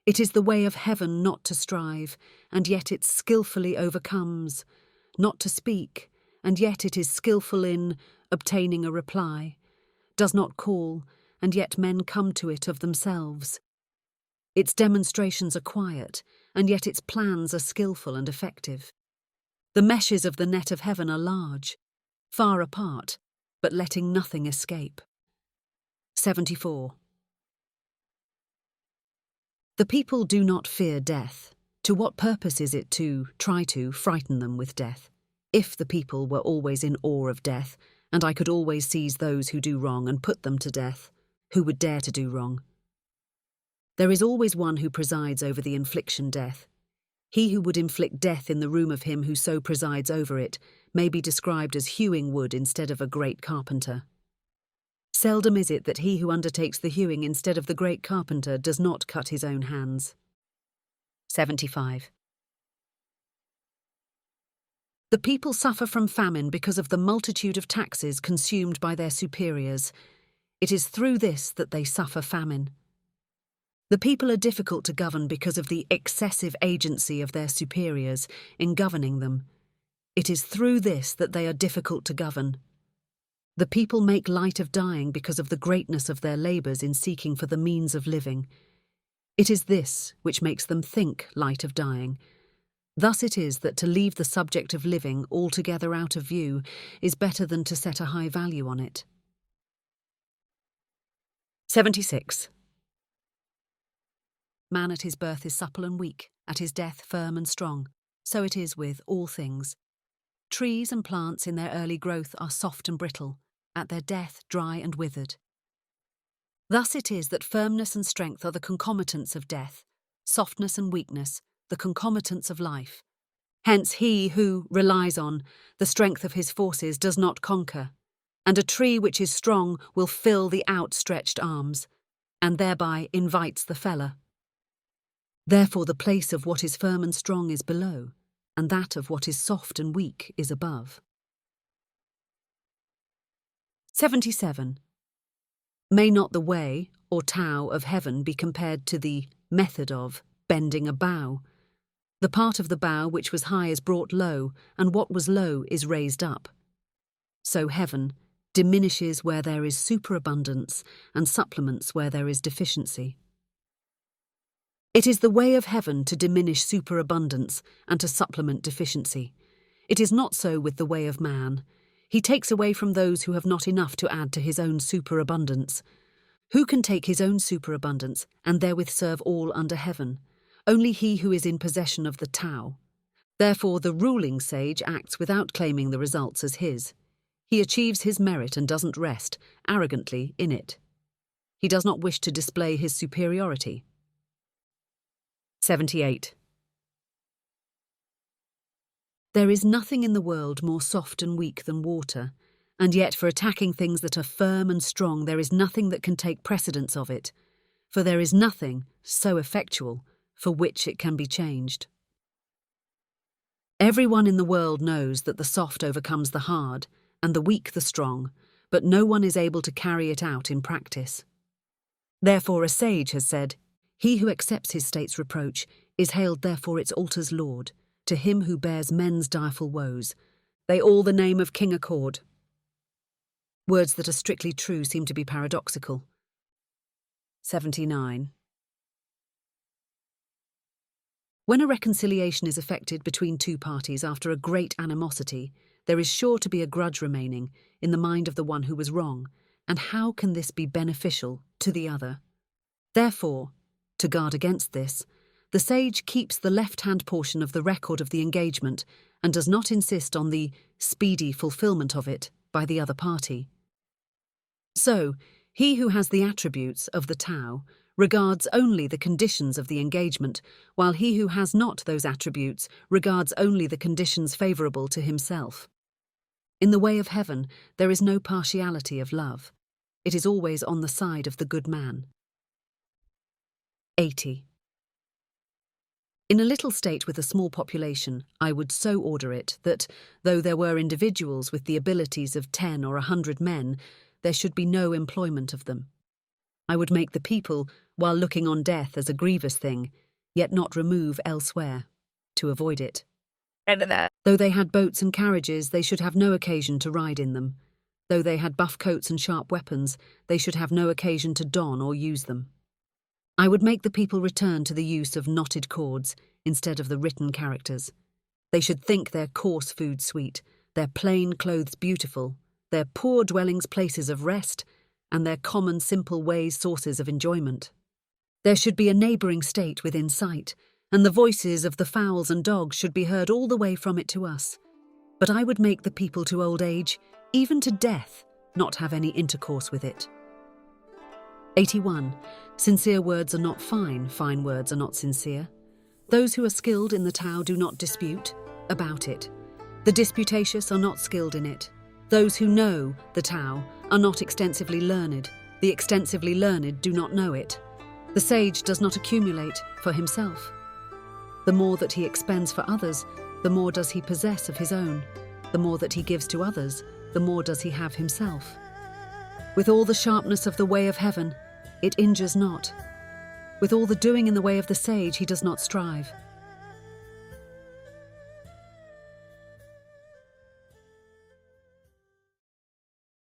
It is the way of heaven not to strive, and yet it skilfully overcomes, not to speak, and yet it is skilful in obtaining a reply, does not call, and yet men come to it of themselves. Its demonstrations are quiet, and yet its plans are skilful and effective. The meshes of the net of heaven are large, far apart, but letting nothing escape. 74. The people do not fear death. To what purpose is it to try to frighten them with death? If the people were always in awe of death, and I could always seize those who do wrong and put them to death, who would dare to do wrong? There is always one who presides over the infliction death. He who would inflict death in the room of him who so presides over it may be described as hewing wood instead of a great carpenter. Seldom is it that he who undertakes the hewing instead of the great carpenter does not cut his own hands. 75. The people suffer from famine because of the multitude of taxes consumed by their superiors. It is through this that they suffer famine. The people are difficult to govern because of the excessive agency of their superiors in governing them. It is through this that they are difficult to govern. The people make light of dying because of the greatness of their labours in seeking for the means of living. It is this which makes them think light of dying. Thus it is that to leave the subject of living altogether out of view is better than to set a high value on it. 76. Man at his birth is supple and weak, at his death firm and strong. So it is with all things. Trees and plants in their early growth are soft and brittle, at their death dry and withered. Thus it is that firmness and strength are the concomitants of death, softness and weakness, the concomitants of life. Hence he who relies on the strength of his forces does not conquer, and a tree which is strong will fill the outstretched arms, and thereby invites the feller. Therefore the place of what is firm and strong is below, and that of what is soft and weak is above. 77. May not the way, or Tao, of heaven be compared to the method of bending a bow? The part of the bow which was high is brought low, and what was low is raised up. So heaven diminishes where there is superabundance and supplements where there is deficiency. It is the way of heaven to diminish superabundance and to supplement deficiency. It is not so with the way of man. He takes away from those who have not enough to add to his own superabundance. Who can take his own superabundance and therewith serve all under heaven? Only he who is in possession of the Tao. Therefore the ruling sage acts without claiming the results as his. He achieves his merit and doesn't rest arrogantly in it. He does not wish to display his superiority. 78. There is nothing in the world more soft and weak than water, and yet for attacking things that are firm and strong there is nothing that can take precedence of it, for there is nothing so effectual for which it can be changed. Everyone in the world knows that the soft overcomes the hard, and the weak the strong, but no one is able to carry it out in practice. Therefore a sage has said, "He who accepts his state's reproach is hailed therefore its altar's lord. To him who bears men's direful woes, they all the name of king accord." Words that are strictly true seem to be paradoxical. 79. When a reconciliation is effected between two parties after a great animosity, there is sure to be a grudge remaining in the mind of the one who was wrong, and how can this be beneficial to the other? Therefore, to guard against this, The sage keeps the left-hand portion of the record of the engagement and does not insist on the speedy fulfillment of it by the other party. So, he who has the attributes of the Tao regards only the conditions of the engagement, while he who has not those attributes regards only the conditions favourable to himself. In the way of heaven, there is no partiality of love. It is always on the side of the good man. 80. In a little state with a small population, I would so order it that, though there were individuals with the abilities of 10 or 100 men, there should be no employment of them. I would make the people, while looking on death as a grievous thing, yet not remove elsewhere, to avoid it. Though they had boats and carriages, they should have no occasion to ride in them. Though they had buff coats and sharp weapons, they should have no occasion to don or use them. I would make the people return to the use of knotted cords instead of the written characters. They should think their coarse food sweet, their plain clothes beautiful, their poor dwellings places of rest, and their common simple ways sources of enjoyment. There should be a neighbouring state within sight, and the voices of the fowls and dogs should be heard all the way from it to us. But I would make the people to old age, even to death, not have any intercourse with it. 81. Sincere words are not fine, fine words are not sincere. Those who are skilled in the Tao do not dispute about it. The disputatious are not skilled in it. Those who know the Tao are not extensively learned. The extensively learned do not know it. The sage does not accumulate for himself. The more that he expends for others, the more does he possess of his own. The more that he gives to others, the more does he have himself. With all the sharpness of the way of heaven, it injures not. With all the doing in the way of the sage, he does not strive.